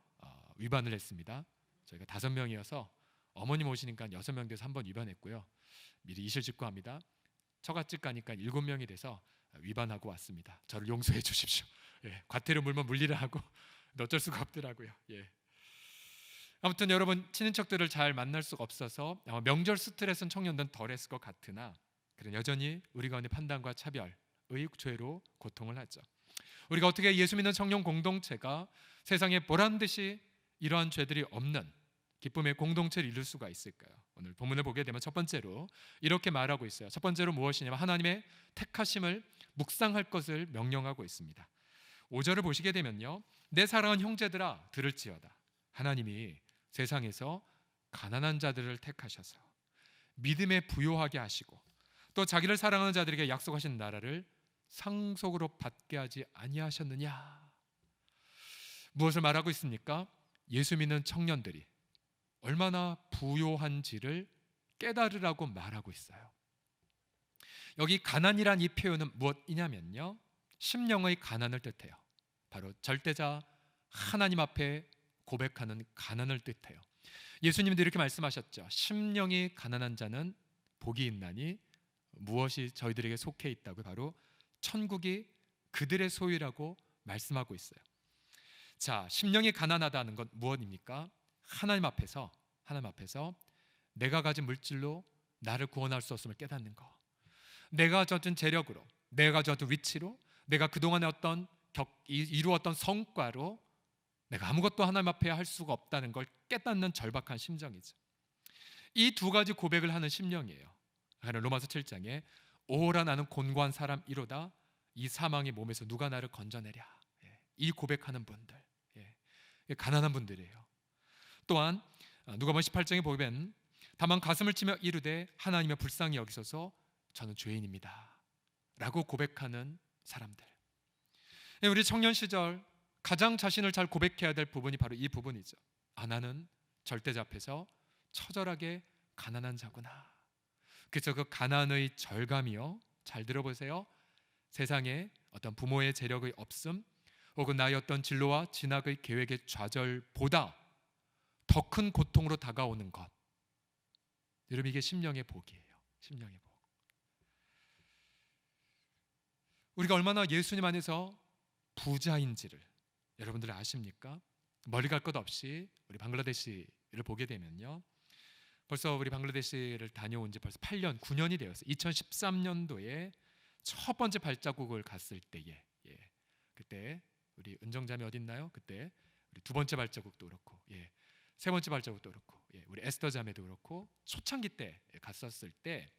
위반을 했습니다. 저희가 5명이어서 어머님 오시니까 6명 돼서 1번 위반했고요. 미리 이실직고합니다. 처갓집 가니까 7명이 돼서 위반하고 왔습니다. 저를 용서해 주십시오. 예, 과태료 물면 물리라 하고 어쩔 수가 없더라고요. 예. 아무튼 여러분, 친인척들을 잘 만날 수가 없어서 아마 명절 스트레스는 청년들은 덜했을 것 같으나 그런 여전히 우리 가운데 판단과 차별의 죄로 고통을 하죠. 우리가 어떻게 예수 믿는 청년 공동체가 세상에 보란듯이 이러한 죄들이 없는 기쁨의 공동체를 이룰 수가 있을까요? 오늘 본문을 보게 되면 첫 번째로 이렇게 말하고 있어요. 첫 번째로 무엇이냐면 하나님의 택하심을 묵상할 것을 명령하고 있습니다. 5절을 보시게 되면요, 내 사랑하는 형제들아 들을지어다. 하나님이 세상에서 가난한 자들을 택하셔서 믿음에 부요하게 하시고 또 자기를 사랑하는 자들에게 약속하신 나라를 상속으로 받게 하지 아니하셨느냐. 무엇을 말하고 있습니까? 예수 믿는 청년들이 얼마나 부요한지를 깨달으라고 말하고 있어요. 여기 가난이란 이 표현은 무엇이냐면요, 심령의 가난을 뜻해요. 바로 절대자 하나님 앞에 고백하는 가난을 뜻해요. 예수님도 이렇게 말씀하셨죠. 심령이 가난한 자는 복이 있나니 무엇이 저희들에게 속해 있다고? 바로 천국이 그들의 소유라고 말씀하고 있어요. 자, 심령이 가난하다는 건 무엇입니까? 하나님 앞에서 내가 가진 물질로 나를 구원할 수 없음을 깨닫는 거, 내가 가진 재력으로, 내가 가진 위치로, 내가 그동안에 어떤 이루었던 성과로 내가 아무것도 하나님 앞에 할 수가 없다는 걸 깨닫는 절박한 심정이죠. 이 두 가지 고백을 하는 심령이에요. 로마서 7장에 오라 나는 곤고한 사람이로다, 이 사망의 몸에서 누가 나를 건져내랴. 이 고백하는 분들, 가난한 분들이에요. 또한 누가복음 18장에 보면 다만 가슴을 치며 이르되 하나님의 불쌍히 여기소서 저는 죄인입니다 라고 고백하는 사람들. 우리 청년 시절 가장 자신을 잘 고백해야 될 부분이 바로 이 부분이죠. 나는 절대자 앞에서 처절하게 가난한 자구나. 그래서 그 가난의 절감이요, 잘 들어보세요, 세상에 어떤 부모의 재력의 없음 혹은 나의 어떤 진로와 진학의 계획의 좌절보다 더 큰 고통으로 다가오는 것, 여러분 이게 심령의 복이에요. 심령의 복. 우리가 얼마나 예수님 안에서 부자인지를 여러분들 아십니까? 멀리 갈 것 없이 우리 방글라데시를 보게 되면요, 벌써 우리 방글라데시를 다녀온 지 벌써 8년, 9년이 되었어요. 2013년도에 첫 번째 발자국을 갔을 때에, 그때 우리 은정자매 어디 있나요? 그때 우리 두 번째 발자국도 그렇고, 세 번째 발자국도 그렇고, 우리 에스더 자매도 그렇고, 초창기 때 갔었을 때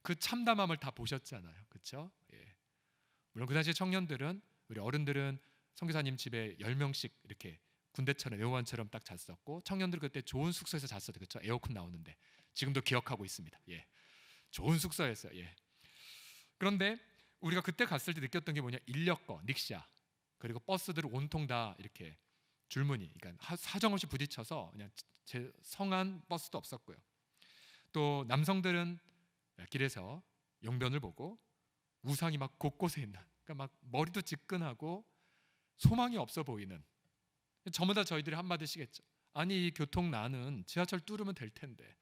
그 참담함을 다 보셨잖아요, 그렇죠? 물론 그 당시 청년들은, 우리 어른들은 선교사님 집에 10명씩 이렇게 군대처럼 외호관처럼 딱 잤었고, 청년들 그때 좋은 숙소에서 잤어요, 그렇죠? 에어컨 나오는데 지금도 기억하고 있습니다. 좋은 숙소였어요. 그런데 우리가 그때 갔을 때 느꼈던 게 뭐냐? 인력거, 닉샤, 그리고 버스들을 온통 다 이렇게 줄무늬, 그러니까 사정없이 부딪혀서 그냥 성한 버스도 없었고요. 또 남성들은 길에서 용변을 보고 우상이 막 곳곳에 있는, 그러니까 막 머리도 지끈하고 소망이 없어 보이는, 전부 다 저희들이 한마디씩 했죠. 아니 이 교통난은 지하철 뚫으면 될 텐데,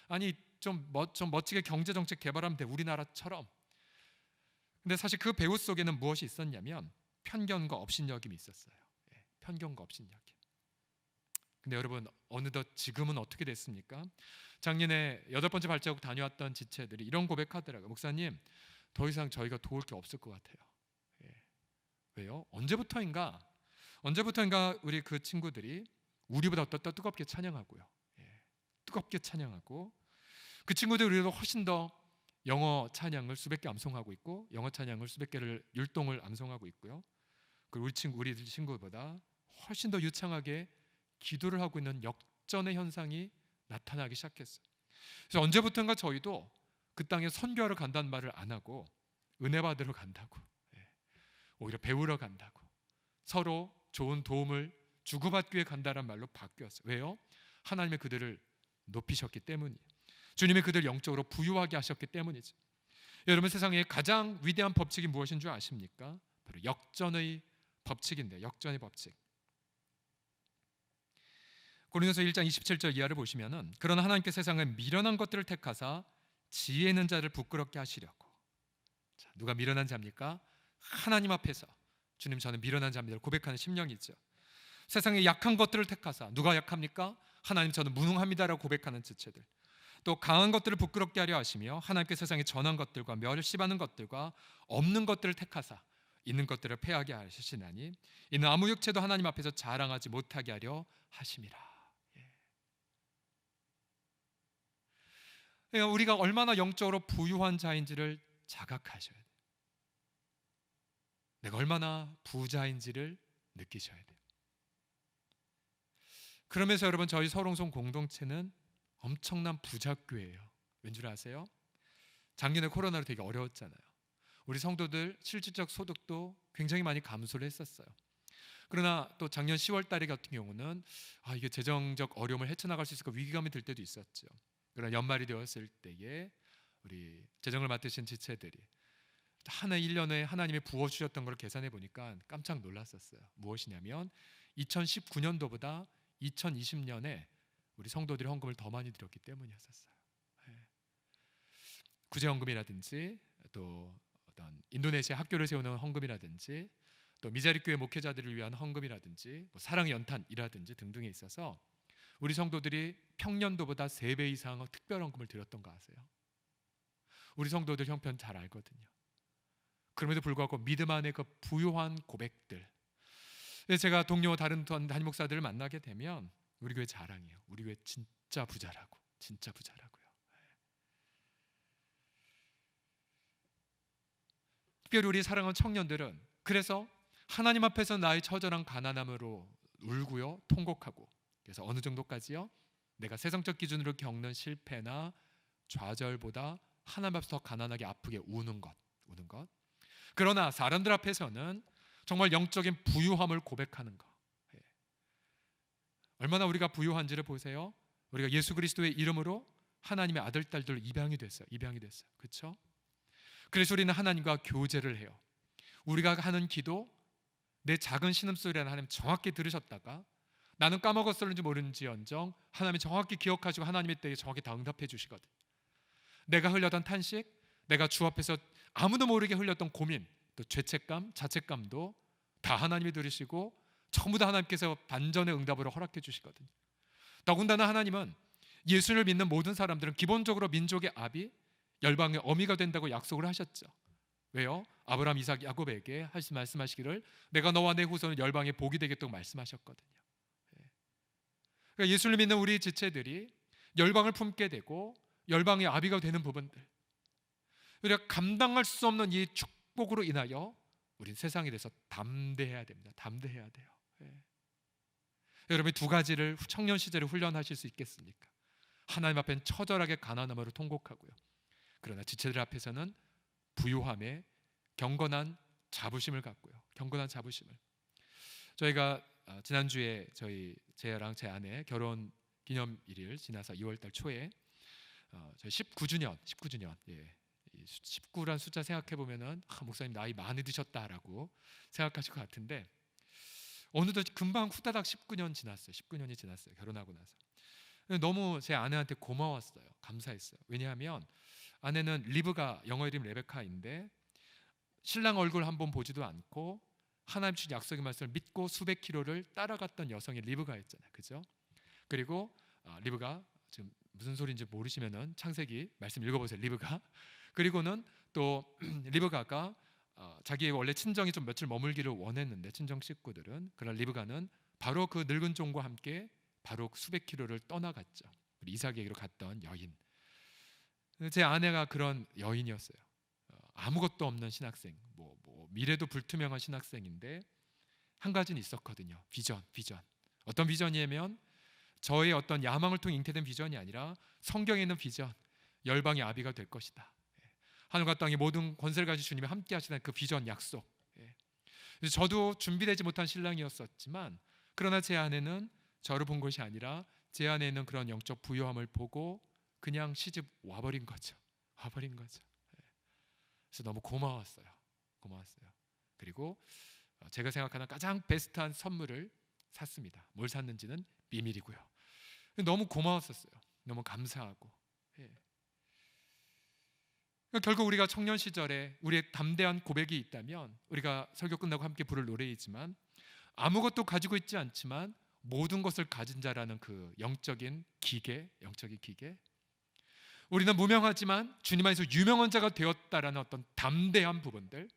아니 좀 멋지게 경제 정책 개발하면 돼, 우리나라처럼. 근데 사실 그 배후 속에는 무엇이 있었냐면 편견과 업신여김이 있었어요. 편견과 업신여김. 근데 여러분, 어느덧 지금은 어떻게 됐습니까? 작년에 8번째 발자국 다녀왔던 지체들이 이런 고백하더라고요. 목사님, 더 이상 저희가 도울 게 없을 것 같아요. 왜요? 언제부터인가 우리 그 친구들이 우리보다 더 뜨겁게 찬양하고요. 뜨겁게 찬양하고, 그 친구들 우리보다 훨씬 더 영어 찬양을 수백 개 암송하고 있고, 영어 찬양을 수백 개를 율동을 암송하고 있고요. 그리고 우리 친구보다 훨씬 더 유창하게 기도를 하고 있는 역전의 현상이 나타나기 시작했어요. 그래서 언제부턴가 저희도 그 땅에 선교하러 간다는 말을 안 하고 은혜 받으러 간다고, 오히려 배우러 간다고, 서로 좋은 도움을 주고받기 위해 간다는 말로 바뀌었어요. 왜요? 하나님의 그들을 높이셨기 때문이에요. 주님이 그들을 영적으로 부유하게 하셨기 때문이죠. 여러분, 세상에 가장 위대한 법칙이 무엇인 줄 아십니까? 바로 역전의 법칙인데, 역전의 법칙. 고린도서 1장 27절 이하를 보시면은, 그러나 하나님께 세상에 미련한 것들을 택하사 지혜 있는 자를 부끄럽게 하시려고. 자, 누가 미련한 자입니까? 하나님 앞에서 주님, 저는 미련한 자입니다 고백하는 심령이죠. 세상에 약한 것들을 택하사, 누가 약합니까? 하나님, 저는 무능합니다라고 고백하는 지체들. 또 강한 것들을 부끄럽게 하려 하시며 하나님께 세상에 전한 것들과 멸시받는 것들과 없는 것들을 택하사 있는 것들을 패하게 하시나니 이는 아무 육체도 하나님 앞에서 자랑하지 못하게 하려 하심이라. 우리가 얼마나 영적으로 부유한 자인지를 자각하셔야 돼요. 내가 얼마나 부자인지를 느끼셔야 돼요. 그러면서 여러분, 저희 서롱송 공동체는 엄청난 부자교회예요. 왠줄 아세요? 작년에 코로나로 되게 어려웠잖아요. 우리 성도들 실질적 소득도 굉장히 많이 감소를 했었어요. 그러나 또 작년 10월 달에 같은 경우는 이게 재정적 어려움을 헤쳐나갈 수 있을까 위기감이 들 때도 있었죠. 그러나 연말이 되었을 때에 우리 재정을 맡으신 지체들이 한 해 1년에 하나님이 부어주셨던 걸 계산해 보니까 깜짝 놀랐었어요. 무엇이냐면 2019년도보다 2020년에 우리 성도들이 헌금을 더 많이 드렸기 때문이었었어요. 구제헌금이라든지 또 어떤 인도네시아 학교를 세우는 헌금이라든지 또 미자립교회 목회자들을 위한 헌금이라든지 뭐 사랑의 연탄이라든지 등등에 있어서 우리 성도들이 평년도보다 3배 이상 특별 헌금을 드렸던 거 아세요? 우리 성도들 형편 잘 알거든요. 그럼에도 불구하고 믿음 안에 그 부유한 고백들. 제가 동료 다른 담임 목사들을 만나게 되면 우리 교회 자랑이에요. 우리 교회 진짜 부자라고, 진짜 부자라고요. 특별히 우리 사랑하는 청년들은 그래서 하나님 앞에서 나의 처절한 가난함으로 울고요, 통곡하고. 그래서 어느 정도까지요? 내가 세상적 기준으로 겪는 실패나 좌절보다 하나님 앞에서 더 가난하게 아프게 우는 것. 그러나 사람들 앞에서는 정말 영적인 부유함을 고백하는 것. 얼마나 우리가 부유한지를 보세요. 우리가 예수 그리스도의 이름으로 하나님의 아들, 딸들 입양이 됐어요. 그렇죠? 그래서 우리는 하나님과 교제를 해요. 우리가 하는 기도, 내 작은 신음소리라는 하나님 정확히 들으셨다가 나는 까먹었을는지 모르는지언정 하나님이 정확히 기억하시고 하나님의 때에 정확히 다 응답해 주시거든. 내가 흘렸던 탄식, 내가 주 앞에서 아무도 모르게 흘렸던 고민, 또 죄책감, 자책감도 다 하나님이 들으시고 전부 다 하나님께서 반전의 응답으로 허락해 주시거든요. 더군다나 하나님은 예수를 믿는 모든 사람들은 기본적으로 민족의 아비, 열방의 어미가 된다고 약속을 하셨죠. 왜요? 아브라함, 이삭, 야곱에게 말씀하시기를 내가 너와 내 후손은 열방의 복이 되겠다고 말씀하셨거든요. 그러니까 예수를 믿는 우리 지체들이 열방을 품게 되고 열방의 아비가 되는 부분들, 우리가 감당할 수 없는 이 축복으로 인하여 우리는 세상에 대해서 담대해야 됩니다. 담대해야 돼요. 여러분이 두 가지를 청년 시절에 훈련하실 수 있겠습니까? 하나님 앞엔 처절하게 가난함으로 통곡하고요. 그러나 지체들 앞에서는 부유함에 경건한 자부심을 갖고요. 경건한 자부심을. 저희가 지난주에 제랑 제 아내 결혼 기념일을 지나서 2월달 초에 저희 19주년 19란 숫자 생각해 보면은 목사님 나이 많이 드셨다라고 생각하실 것 같은데 어느덧 금방 후다닥 19년이 지났어요. 결혼하고 나서 너무 제 아내한테 고마웠어요. 감사했어요. 왜냐하면 아내는 리브가 영어 이름 레베카인데 신랑 얼굴 한번 보지도 않고 하나님 주신 약속의 말씀을 믿고 수백 킬로를 따라갔던 여성이 리브가였잖아요. 그죠? 그리고 리브가 지금 무슨 소리인지 모르시면은 창세기 말씀 읽어보세요. 리브가 그리고는 또 리브가가 자기의 원래 친정이 좀 며칠 머물기를 원했는데 친정 식구들은 그러나 리브가는 바로 그 늙은 종과 함께 바로 수백 킬로를 떠나갔죠. 우리 이삭에게로 갔던 여인. 제 아내가 그런 여인이었어요. 아무것도 없는 신학생, 뭐 미래도 불투명한 신학생인데 한 가지는 있었거든요. 비전. 어떤 비전이냐면 저의 어떤 야망을 통해 잉태된 비전이 아니라 성경에 있는 비전. 열방의 아비가 될 것이다. 하늘과 땅의 모든 권세를 가지신 주님이 함께 하시는 그 비전 약속. 그래서 저도 준비되지 못한 신랑이었었지만 그러나 제 아내는 저를 본 것이 아니라 제 안에 있는 그런 영적 부요함을 보고 그냥 시집 와버린 거죠. 그래서 너무 고마웠어요. 그리고 제가 생각하는 가장 베스트한 선물을 샀습니다. 뭘 샀는지는 비밀이고요. 너무 고마웠었어요. 너무 감사하고. 결국 우리가 청년 시절에 우리의 담대한 고백이 있다면 우리가 설교 끝나고 함께 부를 노래이지만 아무것도 가지고 있지 않지만 모든 것을 가진 자라는 그 영적인 기계. 우리는 무명하지만 주님 안에서 유명한 자가 되었다라는 어떤 담대한 부분들.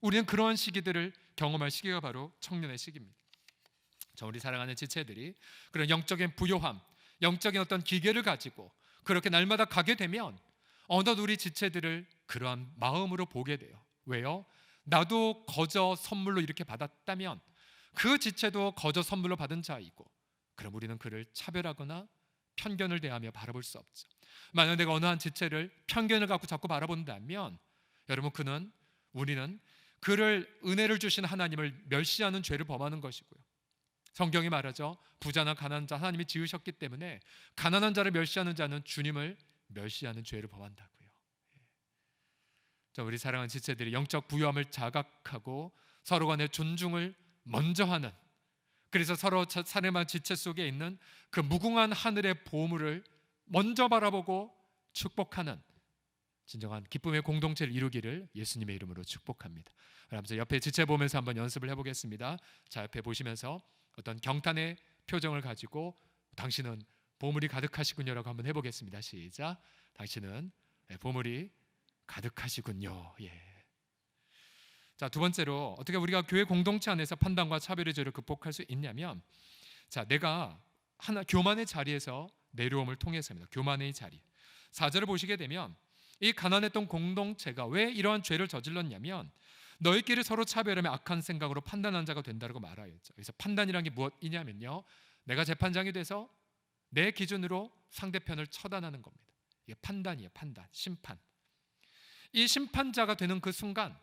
우리는 그러한 시기들을 경험할 시기가 바로 청년의 시기입니다. 우리 사랑하는 지체들이 그런 영적인 부요함, 영적인 어떤 기계를 가지고 그렇게 날마다 가게 되면 어느덧 우리 지체들을 그러한 마음으로 보게 돼요. 왜요? 나도 거저 선물로 이렇게 받았다면 그 지체도 거저 선물로 받은 자이고, 그럼 우리는 그를 차별하거나 편견을 대하며 바라볼 수 없죠. 만약 내가 어느 한 지체를 편견을 갖고 자꾸 바라본다면 여러분 우리는 그를 은혜를 주신 하나님을 멸시하는 죄를 범하는 것이고요. 성경이 말하죠. 부자나 가난한 자 하나님이 지으셨기 때문에 가난한 자를 멸시하는 자는 주님을 멸시하는 죄를 범한다고요. 우리 사랑하는 지체들이 영적 부요함을 자각하고 서로 간의 존중을 먼저 하는, 그래서 서로 사람한 지체 속에 있는 그 무궁한 하늘의 보물을 먼저 바라보고 축복하는 진정한 기쁨의 공동체를 이루기를 예수님의 이름으로 축복합니다. 그러면서 옆에 지체 보면서 한번 연습을 해보겠습니다. 자, 옆에 보시면서 어떤 경탄의 표정을 가지고 당신은 보물이 가득하시군요라고 한번 해보겠습니다. 시작. 당신은 보물이 가득하시군요. 자, 두 번째로 어떻게 우리가 교회 공동체 안에서 판단과 차별의 죄를 극복할 수 있냐면, 자, 내가 교만의 자리에서 내려옴을 통해서입니다. 교만의 자리. 4절을 보시게 되면 이 가난했던 공동체가 왜 이러한 죄를 저질렀냐면 너희끼리 서로 차별하며 악한 생각으로 판단한 자가 된다고 말하였죠. 그래서 판단이란 게 무엇이냐면요, 내가 재판장이 돼서 내 기준으로 상대편을 처단하는 겁니다. 이게 판단이에요. 판단, 심판. 이 심판자가 되는 그 순간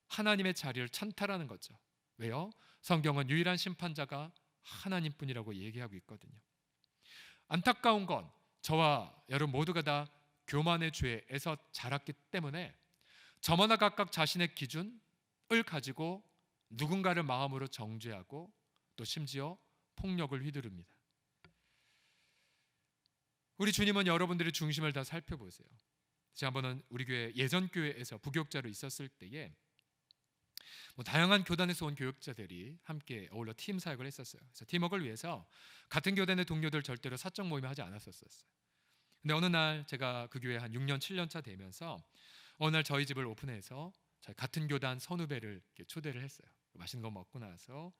하나님의 자리를 찬탈하는 거죠. 왜요? 성경은 유일한 심판자가 하나님뿐이라고 얘기하고 있거든요. 안타까운 건 저와 여러분 모두가 다 교만의 죄에서 자랐기 때문에 저마다 각각 자신의 기준을 가지고 누군가를 마음으로 정죄하고 또 심지어 폭력을 휘두릅니다. 우리 주님은 여러분들의 중심을 다 살펴보세요. 제가 한번은 우리 교회 예전 교회에서 부교육자로 있었을 때에 다양한 교단에서 온 교육자들이 함께 어울려 팀 사역을 했었어요. 그래서 팀워크를 위해서 같은 교단의 동료들 절대로 사적 모임을 하지 않았었어요. 근데 어느 날 제가 그 교회 한 6년 7년 차 되면서 어느 날 저희 집을 오픈해서 저희 같은 교단 선후배를 이렇게 초대를 했어요. 맛있는 거 먹고 나서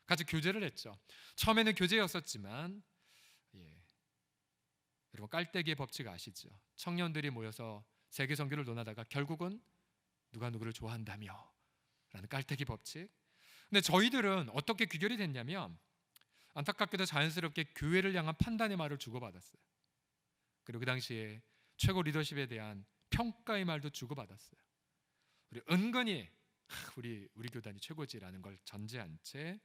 같이 교제를 했죠. 처음에는 교제였었지만 여러분 깔때기의 법칙 아시죠? 청년들이 모여서 세계 선교를 논하다가 결국은 누가 누구를 좋아한다며 라는 깔때기 법칙. 근데 저희들은 어떻게 귀결이 됐냐면 안타깝게도 자연스럽게 교회를 향한 판단의 말을 주고받았어요. 그리고 그 당시에 최고 리더십에 대한 평가의 말도 주고받았어요. 우리 은근히 우리 교단이 최고지라는 걸 전제한 채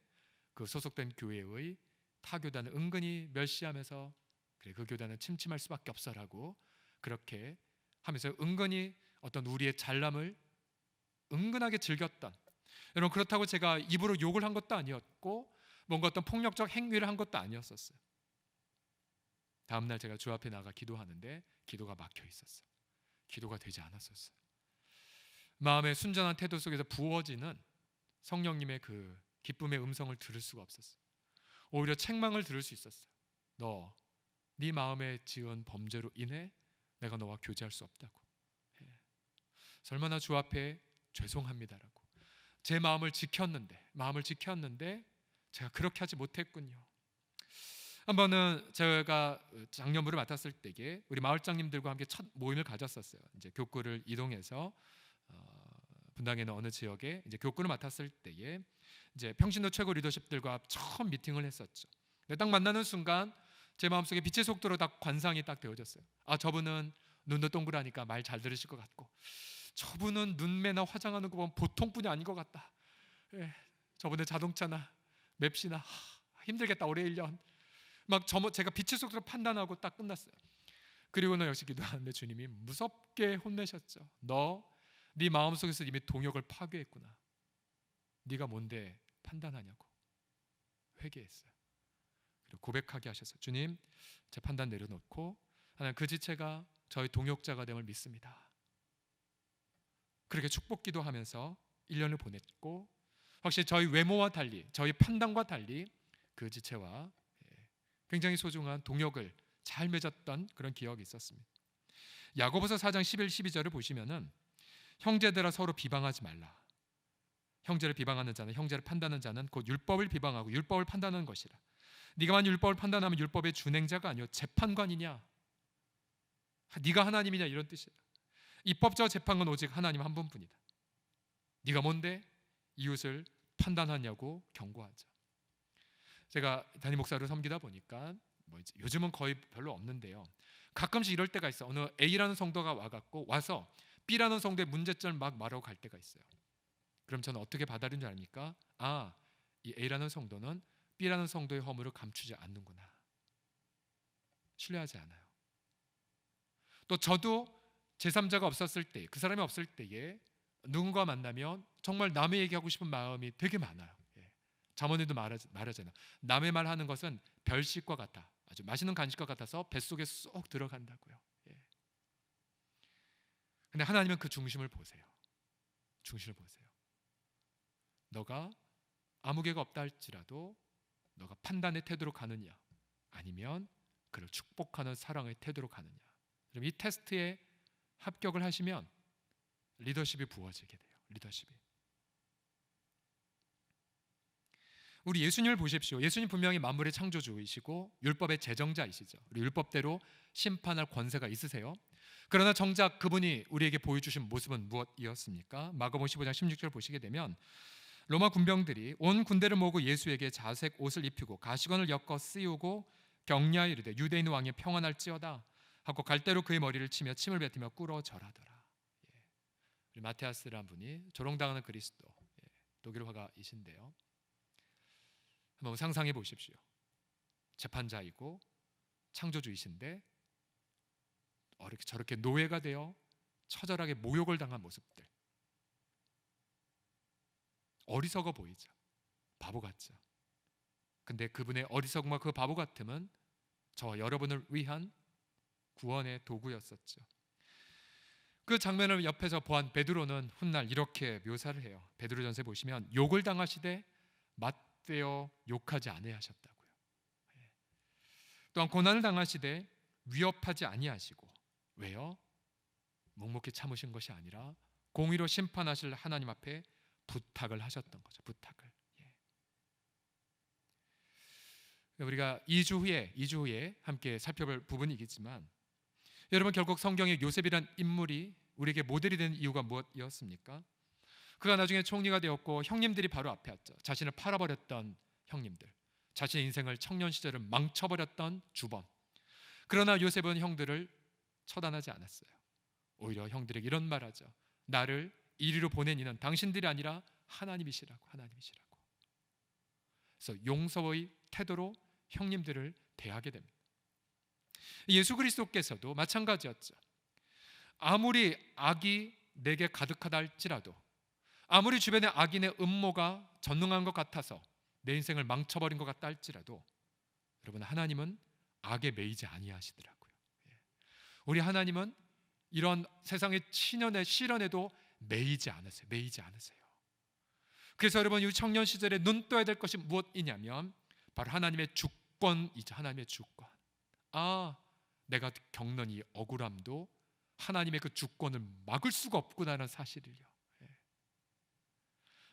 그 소속된 교회의 타 교단을 은근히 멸시하면서 그래 그 교단은 침침할 수밖에 없어라고 그렇게 하면서 은근히 어떤 우리의 잘남을 은근하게 즐겼던, 여러분 그렇다고 제가 입으로 욕을 한 것도 아니었고 뭔가 어떤 폭력적 행위를 한 것도 아니었었어요. 다음 날 제가 주 앞에 나가 기도하는데 기도가 막혀 있었어. 기도가 되지 않았었어요. 마음의 순전한 태도 속에서 부어지는 성령님의 그 기쁨의 음성을 들을 수가 없었어요. 오히려 책망을 들을 수 있었어요. 너, 네 마음에 지은 범죄로 인해 내가 너와 교제할 수 없다고. 얼마나 주 앞에 죄송합니다라고. 제 마음을 지켰는데 제가 그렇게 하지 못했군요. 한 번은 제가 장년부를 맡았을 때에 우리 마을장님들과 함께 첫 모임을 가졌었어요. 이제 교구를 이동해서 분당에 있는 어느 지역에 이제 교구를 맡았을 때에 이제 평신도 최고 리더십들과 처음 미팅을 했었죠. 근데 딱 만나는 순간 제 마음속에 빛의 속도로 딱 관상이 딱 되어졌어요. 아, 저분은 눈도 동그라니까 말 잘 들으실 것 같고, 저분은 눈매나 화장하는 거 보면 보통 분이 아닌 것 같다. 예, 저분의 자동차나 맵시나 힘들겠다 올해 1년. 막 제가 빛의 속도로 판단하고 딱 끝났어요. 그리고는 역시 기도하는데 주님이 무섭게 혼내셨죠. 너, 네 마음속에서 이미 동역을 파괴했구나. 네가 뭔데 판단하냐고. 회개했어요. 그리고 고백하게 하셨어요. 주님, 제 판단 내려놓고 하나님 그 지체가 저희 동역자가 됨을 믿습니다. 그렇게 축복 기도하면서 1년을 보냈고, 확실히 저희 외모와 달리, 저희 판단과 달리 그 지체와 굉장히 소중한 동역을 잘 맺었던 그런 기억이 있었습니다. 야고보서 4장 11, 12절을 보시면은 형제들아 서로 비방하지 말라. 형제를 비방하는 자는, 형제를 판단하는 자는 곧 율법을 비방하고 율법을 판단하는 것이라. 네가만 율법을 판단하면 율법의 준행자가 아니요 재판관이냐? 네가 하나님이냐? 이런 뜻이에요. 입법자와 재판관 오직 하나님 한 분뿐이다. 네가 뭔데 이웃을 판단하냐고 경고하죠. 제가 담임 목사로 섬기다 보니까 요즘은 거의 별로 없는데요. 가끔씩 이럴 때가 있어. 어느 A라는 성도가 와서 B라는 성도의 문제점을 막 말하고 갈 때가 있어요. 그럼 저는 어떻게 받아들이는 줄 압니까? 아, 이 A라는 성도는 B라는 성도의 허물을 감추지 않는구나. 신뢰하지 않아요. 또 저도 제3자가 없었을 때, 그 사람이 없을 때에 누군가 만나면 정말 남의 얘기하고 싶은 마음이 되게 많아요. 잠언에도 말하잖아요. 남의 말하는 것은 별식과 같아. 아주 맛있는 간식과 같아서 뱃속에 쏙 들어간다고요. 근데 하나님은 그 중심을 보세요. 중심을 보세요. 너가 아무 개가 없다 할지라도 너가 판단의 태도로 가느냐, 아니면 그를 축복하는 사랑의 태도로 가느냐. 그럼 이 테스트에 합격을 하시면 리더십이 부어지게 돼요. 리더십이. 우리 예수님을 보십시오. 예수님 분명히 만물의 창조주이시고 율법의 제정자이시죠. 우리 율법대로 심판할 권세가 있으세요. 그러나 정작 그분이 우리에게 보여주신 모습은 무엇이었습니까? 마가복음 15장 16절 보시게 되면 로마 군병들이 온 군대를 모으고 예수에게 자색 옷을 입히고 가시관을 엮어 씌우고 격려하여 이르되 유대인 왕이 평안할지어다 하고 갈대로 그의 머리를 치며 침을 뱉으며 꿇어 절하더라. 우리 마테아스라는 분이 조롱당하는 그리스도, 독일 화가이신데요. 한번 상상해 보십시오. 재판자이고 창조주이신데 저렇게 노예가 되어 처절하게 모욕을 당한 모습들. 어리석어 보이죠. 바보 같죠. 근데 그분의 어리석음과 그 바보 같음은 저와 여러분을 위한 구원의 도구였었죠. 그 장면을 옆에서 보한 베드로는 훗날 이렇게 묘사를 해요. 베드로전서에 보시면 욕을 당하시되 맞대어 욕하지 아니하셨다고요. 또한 고난을 당하시되 위협하지 아니하시고, 왜요? 묵묵히 참으신 것이 아니라 공의로 심판하실 하나님 앞에 부탁을 하셨던 거죠. 부탁을. 우리가 2주 후에 함께 살펴볼 부분이겠지만, 여러분 결국 성경의 요셉이란 인물이 우리에게 모델이 된 이유가 무엇이었습니까? 그가 나중에 총리가 되었고 형님들이 바로 앞에 왔죠. 자신을 팔아버렸던 형님들, 자신의 인생을 청년 시절을 망쳐버렸던 주범. 그러나 요셉은 형들을 처단하지 않았어요. 오히려 형들에게 이런 말하죠. 나를 이리로 보낸 이는 당신들이 아니라 하나님이시라고. 그래서 용서의 태도로 형님들을 대하게 됩니다. 예수 그리스도께서도 마찬가지였죠. 아무리 악이 내게 가득하다 할지라도, 아무리 주변에 악인의 음모가 전능한 것 같아서 내 인생을 망쳐버린 것 같다 할지라도, 여러분 하나님은 악에 매이지 아니하시더라고요. 우리 하나님은 이런 세상의 신연의 시련에도 매이지 않으세요. 매이지 않으세요. 그래서 여러분 이 청년 시절에 눈 떠야 될 것이 무엇이냐면 바로 하나님의 주권이죠. 하나님의 주권. 내가 겪는 이 억울함도 하나님의 그 주권을 막을 수가 없구나라는 사실을요.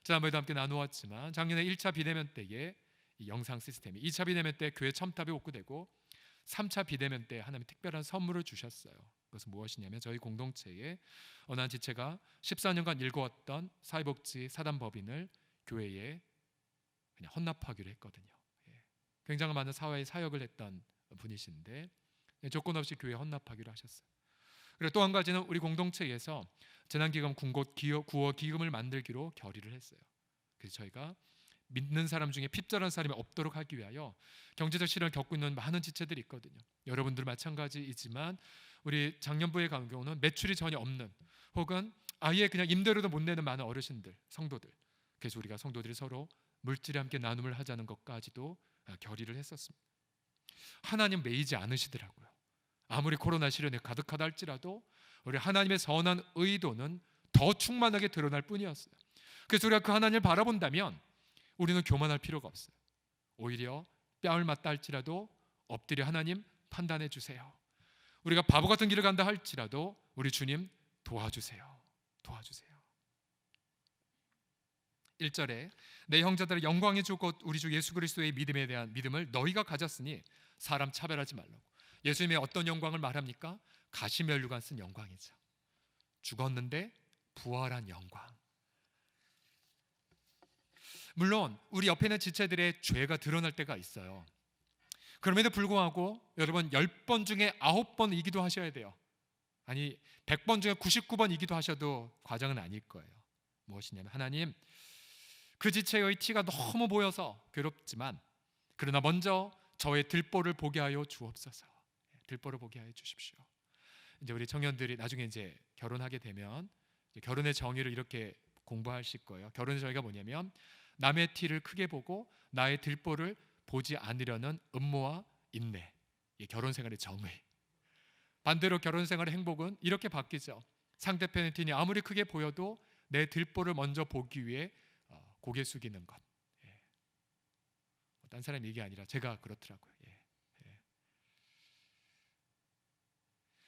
지난번에도 함께 나누었지만 작년에 1차 비대면 때에 이 영상 시스템이 2차 비대면 때 교회 첨탑이 옥구되고 3차 비대면 때 하나님이 특별한 선물을 주셨어요. 그것은 무엇이냐면 저희 공동체에 어느 한 지체가 14년간 일궈왔던 사회복지 사단법인을 교회에 그냥 헌납하기로 했거든요. 굉장히 많은 사회의 사역을 했던 분이신데 조건 없이 교회에 헌납하기로 하셨어요. 그리고 또 한 가지는 우리 공동체에서 재난기금 구호 기금을 만들기로 결의를 했어요. 그래서 저희가 믿는 사람 중에 핍절한 사람이 없도록 하기 위하여 경제적 시련을 겪고 있는 많은 지체들이 있거든요. 여러분들 마찬가지이지만 우리 작년부에 간 경우는 매출이 전혀 없는 혹은 아예 그냥 임대료도 못 내는 많은 어르신들, 성도들. 그래서 우리가 성도들이 서로 물질에 함께 나눔을 하자는 것까지도 결의를 했었습니다. 하나님 매이지 않으시더라고요. 아무리 코로나 시련에 가득하다 할지라도 우리 하나님의 선한 의도는 더 충만하게 드러날 뿐이었어요. 그래서 우리가 그 하나님을 바라본다면 우리는 교만할 필요가 없어요. 오히려 뺨을 맞다 할지라도 엎드려 하나님 판단해 주세요. 우리가 바보 같은 길을 간다 할지라도 우리 주님 도와주세요. 도와주세요. 1절에 내 형제들의 영광의 주 곧 우리 주 예수 그리스도의 믿음에 대한 믿음을 너희가 가졌으니 사람 차별하지 말라고. 예수님의 어떤 영광을 말합니까? 가시면류관 쓴 영광이죠. 죽었는데 부활한 영광. 물론 우리 옆에 있는 지체들의 죄가 드러날 때가 있어요. 그럼에도 불구하고 여러분 10번 중에 9번이기도 하셔야 돼요. 아니 100번 중에 99번이기도 하셔도 과정은 아닐 거예요. 무엇이냐면 하나님 그 지체의 티가 너무 보여서 괴롭지만 그러나 먼저 저의 들보를 보게 하여 주옵소서. 들보를 보게 하여 주십시오. 이제 우리 청년들이 나중에 이제 결혼하게 되면 결혼의 정의를 이렇게 공부하실 거예요. 결혼의 정의가 뭐냐면 남의 티를 크게 보고 나의 들보를 보지 않으려는 음모와 인내. 이 결혼 생활의 정의. 반대로 결혼 생활의 행복은 이렇게 바뀌죠. 상대편의 티니 아무리 크게 보여도 내 들보를 먼저 보기 위해 고개 숙이는 것. 딴 사람 얘기 아니라 제가 그렇더라고요.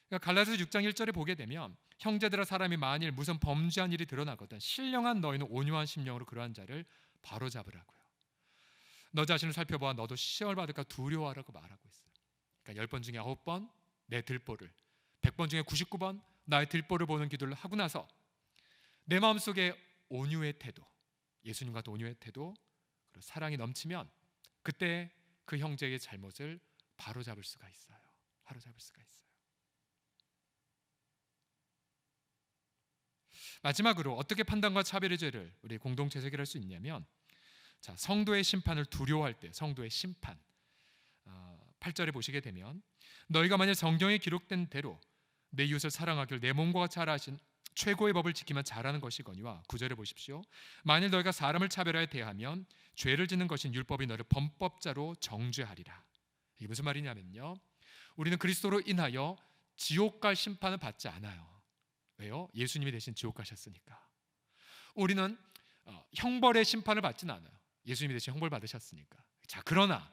그러니까 갈라디아서 6장 1절에 보게 되면 형제들아 사람이 만일 무슨 범죄한 일이 드러나거든 신령한 너희는 온유한 심령으로 그러한 자를 바로잡으라고요. 너 자신을 살펴봐 너도 시험을 받을까 두려워하라고 말하고 있어요. 그러니까 10번 중에 9번 내 들보를 100번 중에 99번 나의 들보를 보는 기도를 하고 나서 내 마음속에 온유의 태도 예수님과 온유의 태도 그리고 사랑이 넘치면 그때 그 형제의 잘못을 바로잡을 수가 있어요. 바로잡을 수가 있어요. 마지막으로 어떻게 판단과 차별의 죄를 우리 공동체에서 해결할 수 있냐면 자, 성도의 심판을 두려워할 때 성도의 심판 8절에 보시게 되면 너희가 만일 성경에 기록된 대로 내 이웃을 사랑하기를 내 몸과 같이 하라 하신 최고의 법을 지키면 잘하는 것이거니와 9절에 보십시오. 만일 너희가 사람을 차별하여 대하면 죄를 짓는 것인 율법이 너를 범법자로 정죄하리라. 이게 무슨 말이냐면요 우리는 그리스도로 인하여 지옥 갈 심판을 받지 않아요. 왜요? 예수님이 대신 지옥 가셨으니까. 우리는 형벌의 심판을 받지는 않아요. 예수님이 대신 형벌 받으셨으니까. 자, 그러나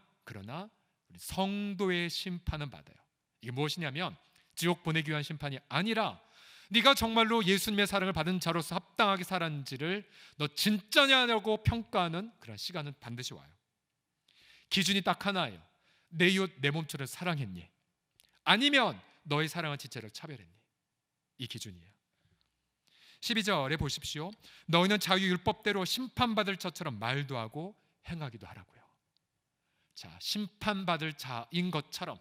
우리 성도의 심판은 받아요. 이게 무엇이냐면 지옥 보내기 위한 심판이 아니라 네가 정말로 예수님의 사랑을 받은 자로서 합당하게 살았는지를 너 진짜냐고 평가하는 그런 시간은 반드시 와요. 기준이 딱 하나예요. 내 이웃 내 몸처럼 사랑했니? 아니면 너의 사랑한 지체를 차별했니? 이 기준이에요. 12절에 보십시오. 너희는 자유율법대로 심판받을 자처럼 말도 하고 행하기도 하라고요. 자, 심판받을 자인 것처럼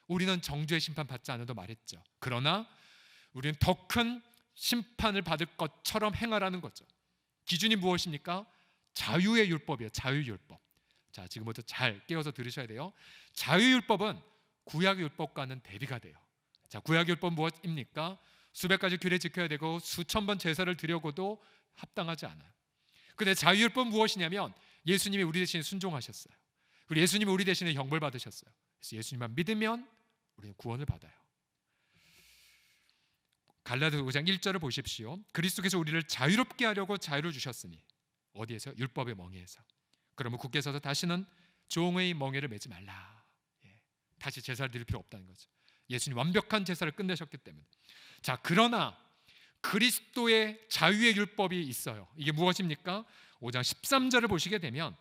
우리는 정죄의 심판 받지 않아도 말했죠. 그러나 우리는 더 큰 심판을 받을 것처럼 행하라는 거죠. 기준이 무엇입니까? 자유의 율법이에요. 자유율법. 자, 지금부터 잘 깨워서 들으셔야 돼요. 자유율법은 구약의 율법과는 대비가 돼요. 자, 구약의 율법 무엇입니까? 수백 가지 규례 지켜야 되고 수천 번 제사를 드려고도 합당하지 않아요. 근데 자유율법 무엇이냐면 예수님이 우리 대신에 순종하셨어요. 그리고 예수님이 우리 대신에 형벌 받으셨어요. 그래서 예수님만 믿으면 우리는 구원을 받아요. 갈라디아서 5장 1절을 보십시오. 그리스도께서 우리를 자유롭게 하려고 자유를 주셨으니 어디에서? 율법의 멍에에서. 그러면 굳게 서서 다시는 종의 멍에를 매지 말라. 다시 제사를 드릴 필요 없다는 거죠. 예수님 완벽한 제사를 끝내셨기 때문에. 자, 그러나 그리스도의 자유의 율법이 있어요. 이게 무엇입니까? 5장 13절을 보시게 되면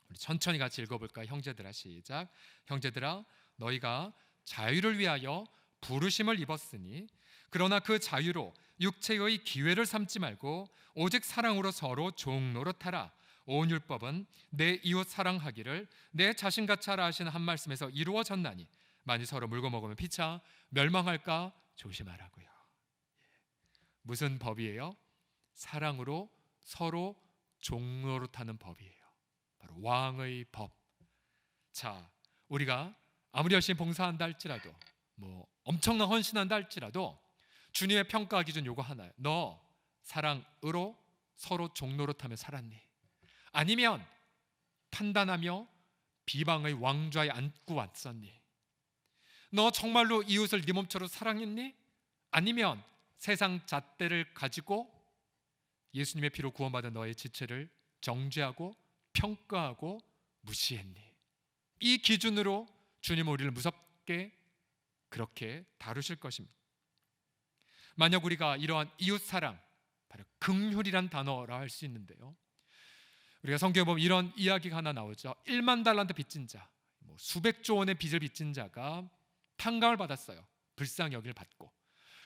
우리 천천히 같이 읽어볼까요? 형제들아, 시작. 형제들아, 너희가 자유를 위하여 부르심을 입었으니 그러나 그 자유로 육체의 기회를 삼지 말고 오직 사랑으로 서로 종 노릇하라. 온 율법은 내 이웃 사랑하기를 내 자신같이 하라 하시는 한 말씀에서 이루어졌나니 만일 서로 물고 먹으면 피차 멸망할까 조심하라고요. 무슨 법이에요? 사랑으로 서로 종 노릇하는 법이에요. 바로 왕의 법. 자, 우리가 아무리 열심히 봉사한다 할지라도 뭐 엄청난 헌신한다 할지라도 주님의 평가 기준 요거 하나예요. 너 사랑으로 서로 종 노릇하며 살았니? 아니면 판단하며 비방의 왕좌에 앉고 왔었니? 너 정말로 이웃을 네 몸처럼 사랑했니? 아니면 세상 잣대를 가지고 예수님의 피로 구원받은 너의 지체를 정죄하고 평가하고 무시했니? 이 기준으로 주님은 우리를 무섭게 그렇게 다루실 것입니다. 만약 우리가 이러한 이웃 사랑, 바로 긍휼이란 단어라 할 수 있는데요. 우리가 성경에 보면 이런 이야기가 하나 나오죠. 1만 달란트 빚진 자, 수백조 원의 빚을 빚진 자가 탕감을 받았어요. 불쌍히 여김을 받고.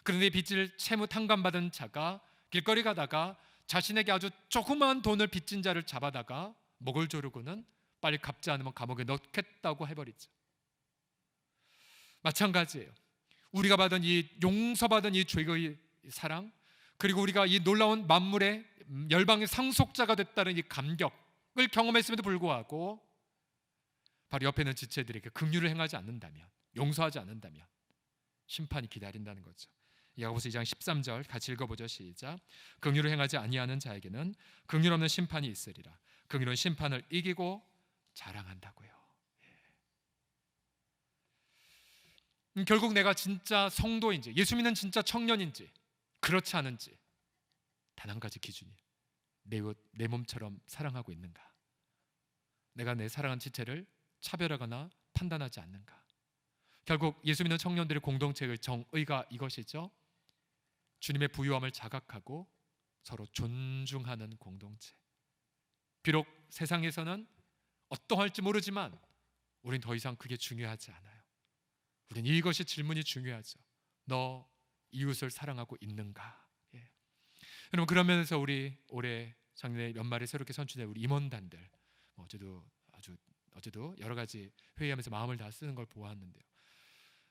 그런데 빚을 채무 탕감받은 자가 길거리 가다가 자신에게 아주 조그마한 돈을 빚진 자를 잡아다가 목을 조르고는 빨리 갚지 않으면 감옥에 넣겠다고 해버리죠. 마찬가지예요. 우리가 받은 이 용서받은 이 죄의 사랑, 그리고 우리가 이 놀라운 만물의 열방의 상속자가 됐다는 이 감격을 경험했음에도 불구하고 바로 옆에 있는 지체들에게 긍휼을 행하지 않는다면, 용서하지 않는다면 심판이 기다린다는 거죠. 야고보서 2장 13절 같이 읽어보죠. 시작. 긍휼을 행하지 아니하는 자에게는 긍휼 없는 심판이 있으리라. 긍휼은 심판을 이기고 자랑한다고요. 결국 내가 진짜 성도인지, 예수 믿는 진짜 청년인지, 그렇지 않은지 단 한 가지 기준이 내 몸처럼 사랑하고 있는가? 내가 내 사랑한 지체를 차별하거나 판단하지 않는가? 결국 예수 믿는 청년들의 공동체의 정의가 이것이죠. 주님의 부유함을 자각하고 서로 존중하는 공동체. 비록 세상에서는 어떠할지 모르지만 우린 더 이상 그게 중요하지 않아요. 우린 이것이 질문이 중요하죠. 너 이웃을 사랑하고 있는가? 여러분, 그런 면에서 우리 올해 작년에 연말에 새롭게 선출된 우리 임원단들 어제도 여러 가지 회의하면서 마음을 다 쓰는 걸 보았는데요.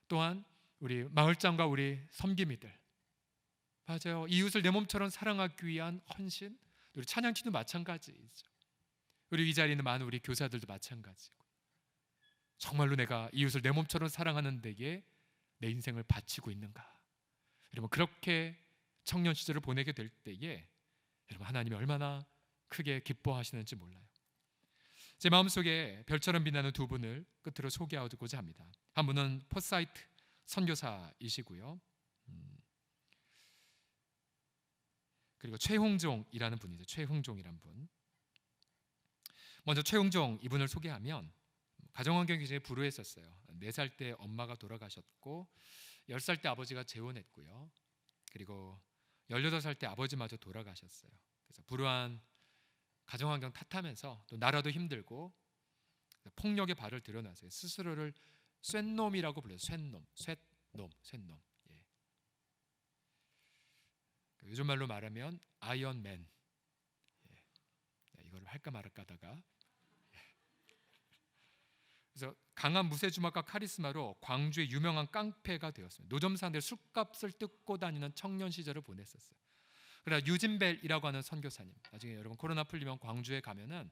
또한 우리 마을장과 우리 섬김이들, 맞아요. 이웃을 내 몸처럼 사랑하기 위한 헌신. 우리 찬양팀도 마찬가지죠. 우리 이 자리에 있는 많은 우리 교사들도 마찬가지고, 정말로 내가 이웃을 내 몸처럼 사랑하는 데에 내 인생을 바치고 있는가? 여러분, 그렇게 청년 시절을 보내게 될 때에 여러분, 하나님이 얼마나 크게 기뻐하시는지 몰라요. 제 마음속에 별처럼 빛나는 두 분을 끝으로 소개하고자 합니다. 한 분은 포사이트 선교사이시고요. 그리고 최홍종이라는 분이죠. 최홍종이라는 분. 먼저 최홍종 이분을 소개하면 가정환경이 굉장히 불우했었어요. 4살 때 엄마가 돌아가셨고 10살 때 아버지가 재혼했고요. 그리고 18살 때 아버지마저 돌아가셨어요. 그래서 불우한 가정환경 탓하면서 또 나라도 힘들고 폭력의 발을 드러나서요. 스스로를 쇳놈이라고 불러요. 쇳놈. 예. 요즘 말로 말하면 아이언맨. 예. 이걸 할까 말까 하다가 그래서 강한 무쇠주먹과 카리스마로 광주의 유명한 깡패가 되었습니다. 노점사들 술값을 뜯고 다니는 청년 시절을 보냈었어요. 그러나 유진벨이라고 하는 선교사님, 나중에 여러분 코로나 풀리면 광주에 가면은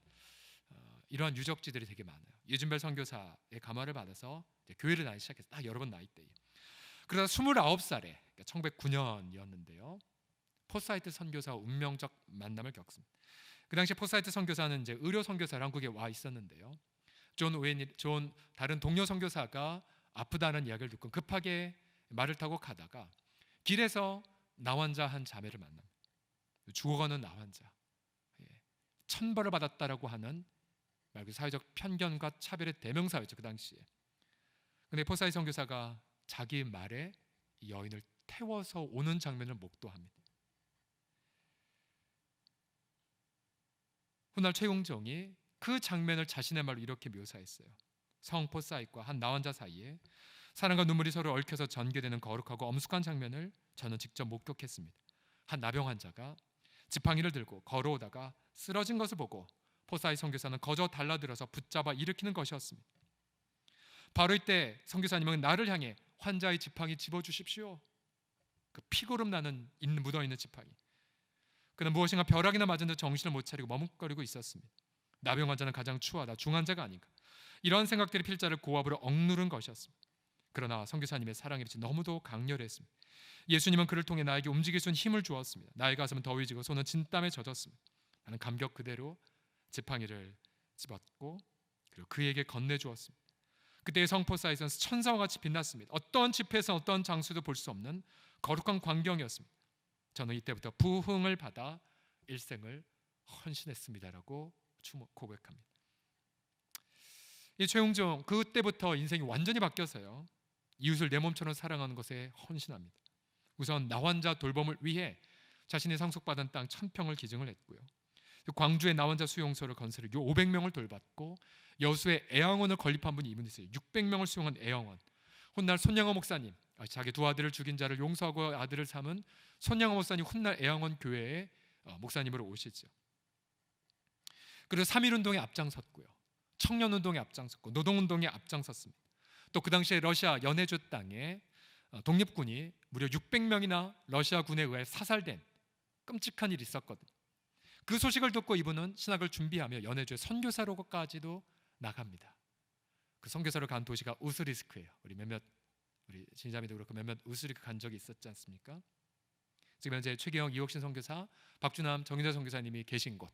이러한 유적지들이 되게 많아요. 유진벨 선교사의 감화를 받아서 이제 교회를 다니기 시작했어요. 딱 여러분 나이 때에. 그러다 29살에, 그러니까 1909년이었는데요. 포사이트 선교사와 운명적 만남을 겪습니다. 그 당시 포사이트 선교사는 이제 의료 선교사로 한국에 와 있었는데요. 존 다른 동료 선교사가 아프다는 이야기를 듣고 급하게 말을 타고 가다가 길에서 나환자 한 자매를 만납니다. 죽어가는 나환자, 천벌을 받았다라고 하는 말 그대로 사회적 편견과 차별의 대명사였죠 그 당시에. 근데 포사이 선교사가 자기 말에 이 여인을 태워서 오는 장면을 목도합니다. 훗날 최용정이 그 장면을 자신의 말로 이렇게 묘사했어요. 성 포사이과 한 나환자 사이에 사랑과 눈물이 서로 얽혀서 전개되는 거룩하고 엄숙한 장면을 저는 직접 목격했습니다. 한 나병 환자가 지팡이를 들고 걸어오다가 쓰러진 것을 보고 포사이 선교사는 거저 달라들어서 붙잡아 일으키는 것이었습니다. 바로 이때 선교사님은 나를 향해 환자의 지팡이 집어주십시오. 그 피고름 나는 묻어있는 지팡이. 그는 무엇인가 벼락이나 맞은 듯 정신을 못 차리고 머뭇거리고 있었습니다. 나병 환자는 가장 추하다, 중환자가 아닌가, 이런 생각들이 필자를 고압으로 억누른 것이었습니다. 그러나 선교사님의 사랑이 너무도 강렬했습니다. 예수님은 그를 통해 나에게 움직일 수 있는 힘을 주었습니다. 나의 가슴은 더위지고 손은 진땀에 젖었습니다. 나는 감격 그대로 지팡이를 집었고 그리고 그에게 건네주었습니다. 그때의 성포사에서는 천사와 같이 빛났습니다. 어떤 집회에서 어떤 장소도 볼 수 없는 거룩한 광경이었습니다. 저는 이때부터 부흥을 받아 일생을 헌신했습니다라고 고백합니다. 이 최용정 그때부터 인생이 완전히 바뀌어서요, 이웃을 내 몸처럼 사랑하는 것에 헌신합니다. 우선 나환자 돌봄을 위해 자신이 상속받은 땅 1000평을 기증을 했고요, 광주의 나환자 수용소를 건설해 500명을 돌봤고 여수의 애양원을 건립한 분이 이분 있어요. 600명을 수용한 애양원. 훗날 손양호 목사님, 자기 두 아들을 죽인 자를 용서하고 아들을 삼은 손양호 목사님 훗날 애양원 교회의 목사님으로 오시죠. 그리고 3.1운동에 앞장섰고요, 청년운동에 앞장섰고 노동운동에 앞장섰습니다. 또 그 당시에 러시아 연해주 땅에 독립군이 무려 600명이나 러시아군에 의해 사살된 끔찍한 일이 있었거든요. 그 소식을 듣고 이분은 신학을 준비하며 연해주의 선교사로까지도 나갑니다. 그 선교사로 간 도시가 우스리스크예요. 우리 진자매도 그렇고 몇몇 우스리스크 간 적이 있었지 않습니까? 지금 현재 최기영, 이옥신 선교사, 박준함, 정인자 선교사님이 계신 곳,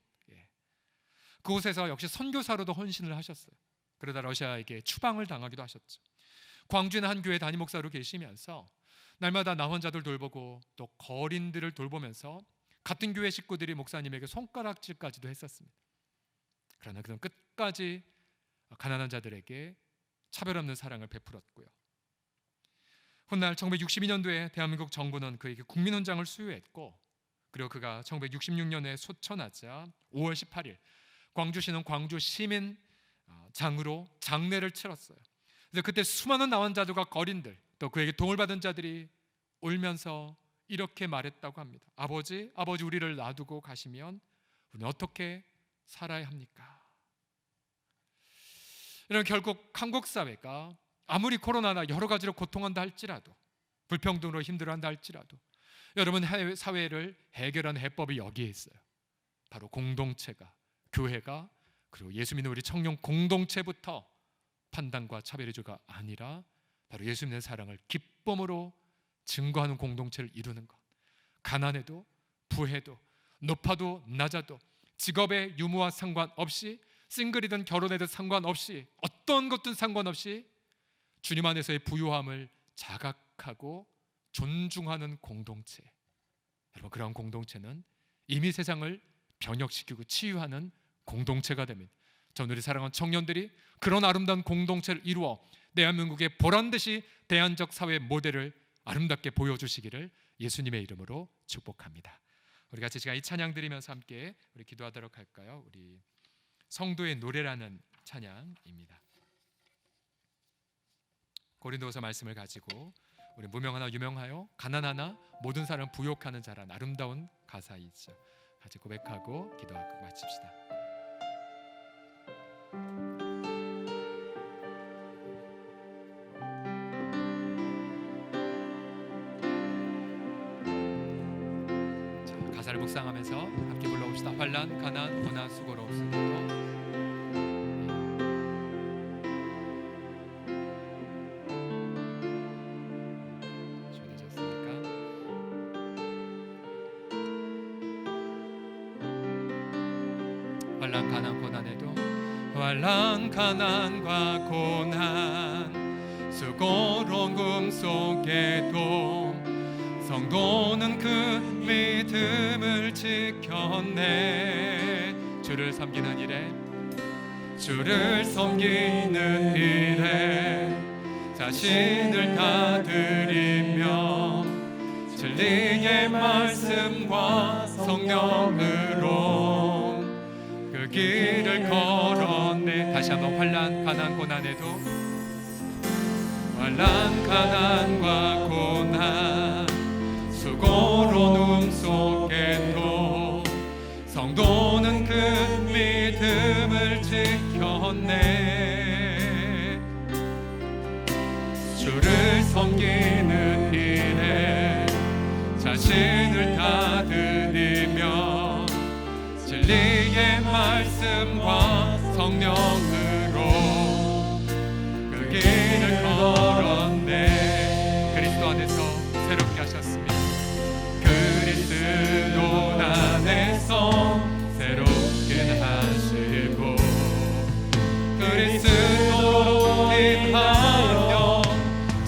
그곳에서 역시 선교사로도 헌신을 하셨어요. 그러다 러시아에게 추방을 당하기도 하셨죠. 광주의 한 교회 담임 목사로 계시면서 날마다 나환자들 돌보고 또 거린들을 돌보면서 같은 교회 식구들이 목사님에게 손가락질까지도 했었습니다. 그러나 그는 끝까지 가난한 자들에게 차별 없는 사랑을 베풀었고요. 훗날 1962년도에 대한민국 정부는 그에게 국민훈장을 수여했고, 그리고 그가 1966년에 소천하자 5월 18일 광주시는 광주 시민장으로 장례를 치렀어요. 그래서 그때 수많은 나환자들과 거린들, 또 그에게 도움을 받은 자들이 울면서 이렇게 말했다고 합니다. 아버지 우리를 놔두고 가시면 우리는 어떻게 살아야 합니까? 이런 결국 한국 사회가 아무리 코로나나 여러 가지로 고통한다 할지라도, 불평등으로 힘들어한다 할지라도, 여러분 사회를 해결하는 해법이 여기에 있어요. 바로 공동체가, 교회가, 그리고 예수 믿는 우리 청년 공동체부터 판단과 차별의 주가 아니라 바로 예수 믿는 사랑을 기쁨으로 증거하는 공동체를 이루는 것. 가난해도 부해도 높아도 낮아도 직업의 유무와 상관없이, 싱글이든 결혼해도 상관없이, 어떤 것든 상관없이 주님 안에서의 부유함을 자각하고 존중하는 공동체. 여러분, 그런 공동체는 이미 세상을 변혁시키고 치유하는 공동체가 됩니다. 전 우리 사랑하는 청년들이 그런 아름다운 공동체를 이루어 대한민국의 보란듯이 대안적 사회 모델을 아름답게 보여주시기를 예수님의 이름으로 축복합니다. 우리 같이 시간 이 찬양 드리면서 함께 우리 기도하도록 할까요? 우리 성도의 노래라는 찬양입니다. 고린도서 말씀을 가지고 우리 무명하나 유명하여 가난하나 모든 사람 부욕하는 자란 아름다운 가사이죠. 같이 고백하고 기도하고 마칩시다. 자, 가사를 묵상하면서 함께 불러봅시다. 환난, 가난, 고난, 수고로웠으므로 환난, 가난, 고난에도 환난 가난과 고난 수고로움 속에도 성도는 그 믿음을 지켰네. 주를 섬기는 일에 주를 섬기는 일에 자신을 다 드리며 진리의 말씀과 성령으로 그 길을 걸었네. 다시 한번 환난 가난 고난에도 환난 가난과 고난 수고로움 속에도 성도는 그 믿음을 지켰네. 주를 섬기는 일에 자신을 다 드리며 진리의 말씀과 성령으로 그 길을 걸었네. 그리스도 안에서 새롭게 하셨습니다. 그리스도 안에서 새롭게 하시고 그리스도로 인하여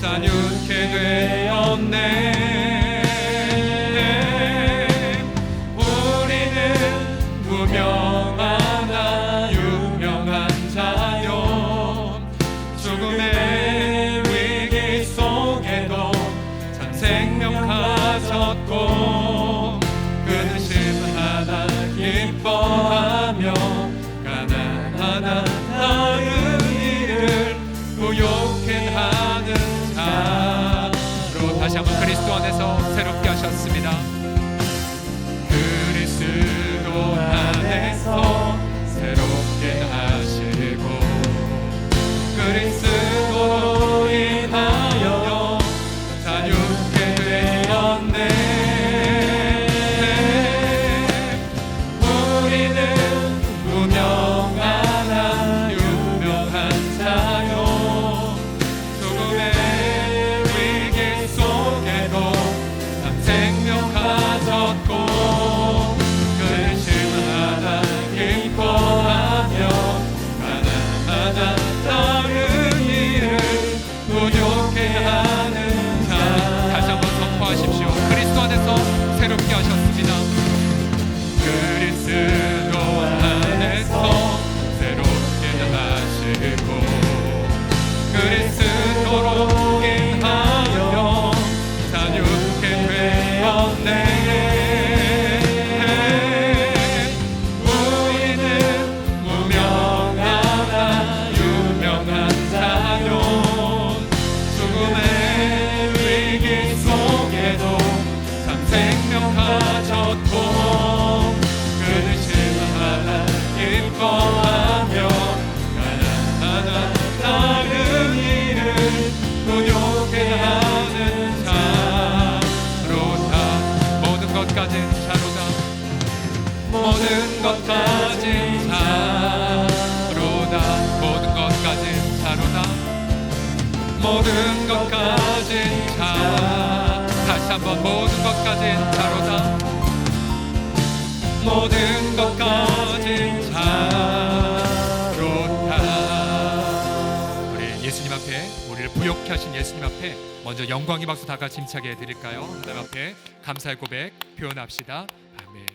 자유케 되었네. 우리는 무명하나 유명한 자요 죽음의 위기 속에도 참 생명 가졌고 그드심 하나 기뻐하며 가난하나 다른 일을 부욕해 하는 자로 다시 한번 그리스도 안에서 새롭게 하셨습니다. 그리스도 안에서 새롭게 하시고 그리스도로 인하여 자유케 되었네. 우리는 무명하나 유명한 자요 죽음의 위기 속에도 참 생명 가졌고 근심 하나 기뻐하며 가난하다 다른 일을 부족해 하는 자. 다시 한번 선포하십시오. 그리스도 안에서 새롭게 하셨습니다. 그리스도 안에서 새롭게 하시고 그리스도로 인하여 자유케 되었네. 우리는 무명하나 유명한 자요 죽음의 위기 속에도 참 생명 가졌고 그드심 하나 기뻐하며 가난하나 다른 일을 부족해 하는 자로다. 모든 것 가진 자로다. 모든 것 가진 자로다. 모든 것 가진 자로다. 모든 것 가진 자. 다시 한번 모든 것 가진 자로다. 모든 것 가진 자로다. 우리 예수님 앞에 우리를 부욕케 하신 예수님 앞에 먼저 영광의 박수 다 같이 힘차게 해드릴까요? 하나님 앞에 감사의 고백 표현합시다. 아멘, 아멘.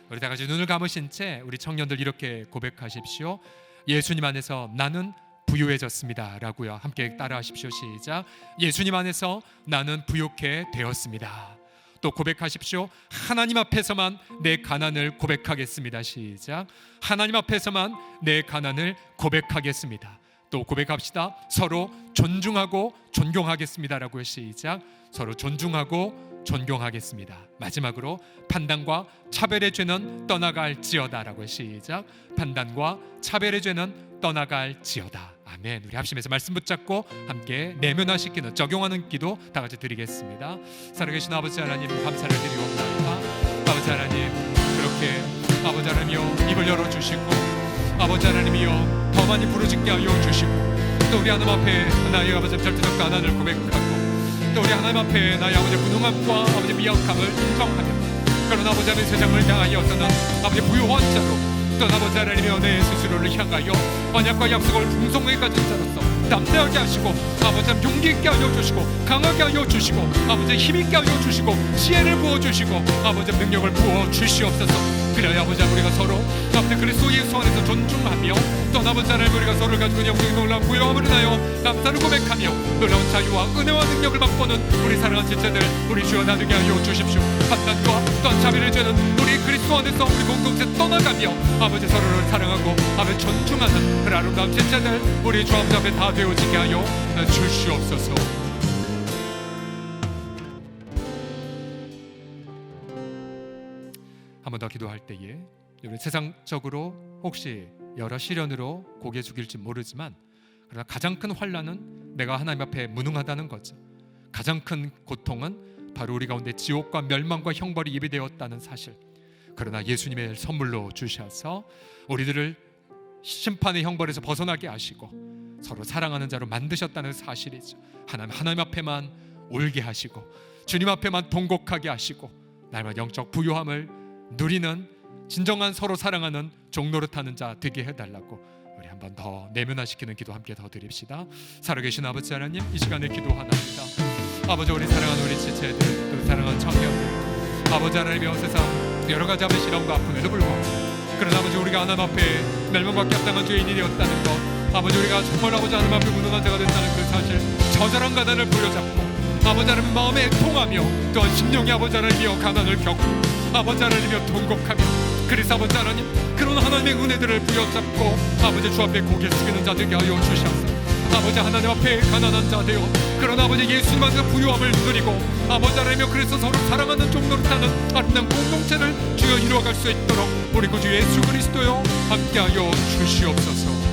우리 다 같이 눈을 감으신 채 우리 청년들 이렇게 고백하십시오. 예수님 안에서 나는 부유해졌습니다 라고요. 함께 따라하십시오. 시작. 예수님 안에서 나는 부욕해 되었습니다. 또 고백하십시오. 하나님 앞에서만 내 가난을 고백하겠습니다. 시작. 하나님 앞에서만 내 가난을 고백하겠습니다. 또 고백합시다. 서로 존중하고 존경하겠습니다라고요. 시작. 서로 존중하고 존경하겠습니다. 마지막으로 판단과 차별의 죄는 떠나갈지어다라고요. 시작. 판단과 차별의 죄는 떠나갈지어다. 아멘. 우리 합심해서 말씀 붙잡고 함께 내면화시키는 적용하는 기도 다 같이 드리겠습니다. 살아계신 아버지 하나님 감사를 드리옵나이다. 아버지 하나님 그렇게 아버지 하나님이여 입을 열어주시고 아버지 하나님이여 더 많이 부르짖게 하여 주시고 또 우리 하나님 앞에 나의 아버지 절대적 가난을 고백하고 또 우리 하나님 앞에 나의 아버지 무능함과 아버지 미약함을 인정하며 그러나 아버지 하나님 세상을 향하여서는 아버지 부유한 자로 또 아버지 하나님의 내 스스로를 향하여 언약과 약속을 풍성하게 가진 자로서 담대하게 하시고 아버지 용기 있게 하여 주시고 강하게 하여 주시고 아버지 힘 있게 하여 주시고 지혜를 부어 주시고 아버지 능력을 부어 주시옵소서. 그래야 아버지 우리가 서로 아버지 그리스도 예수 안에서 존중하며 또 아버지 하나님 우리가 서로를 가지고 영적인 놀라운 부여함을 인하여 감사를 고백하며 놀라운 자유와 은혜와 능력을 맛보는 우리 사랑하는 지체들 우리 주여 나누게 하여 주십시오. 판단과 또한 자비를 주는 우리 그리스도 안에서 우리 공동체 떠나가며 아버지 서로를 사랑하고 아버지 존중하는 그 아름다운 지체들 우리 주 앞에 다 되어지게 하여 주시옵소서. 한 번 더 기도할 때에 우리 세상적으로 혹시 여러 시련으로 고개 숙일지 모르지만 그러나 가장 큰 환난은 내가 하나님 앞에 무능하다는 거죠. 가장 큰 고통은 바로 우리 가운데 지옥과 멸망과 형벌이 예비되었다는 사실. 그러나 예수님의 선물로 주셔서 우리들을 심판의 형벌에서 벗어나게 하시고 서로 사랑하는 자로 만드셨다는 사실이죠. 하나님 앞에만 울게 하시고 주님 앞에만 통곡하게 하시고 날마다 영적 부요함을 누리는 진정한 서로 사랑하는 종노릇하는 자 되게 해달라고 우리 한 번 더 내면화시키는 기도 함께 더 드립시다. 살아계신 아버지 하나님 이 시간에 기도하나이다. 아버지 우리 사랑하는 우리 지체들 또 사랑하는 청년들 아버지 하나님의 세상 여러 가지 아버지 시련과 아픔에도 불구하고 그러나 아버지 우리가 하나님 앞에 멸망받게 합당한 죄인이 되었다는 것 아버지 우리가 정말 아버지 하나님 앞에 무능한 자가 됐다는 그 사실 처절한 가난을 부여잡고 아버지 하나님 마음에 통하며 또한 심령의 아버지 하나님이여 가난을 겪고 아버지 하나님이여 통곡하며 그래서 아버지 하나님 그런 하나님의 은혜들을 부여잡고 아버지 주 앞에 고개 숙이는 자들에게 하여 주시옵소서. 아버지 하나님 앞에 가난한 자 되어 그런 아버지 예수님 안에서 부요함을 누리고 아버지 하나님이여 그래서 서로 사랑하는 종노릇하는 아름다운 공동체를 주여 이루어갈 수 있도록 우리 구주 예수 그리스도여 함께하여 주시옵소서.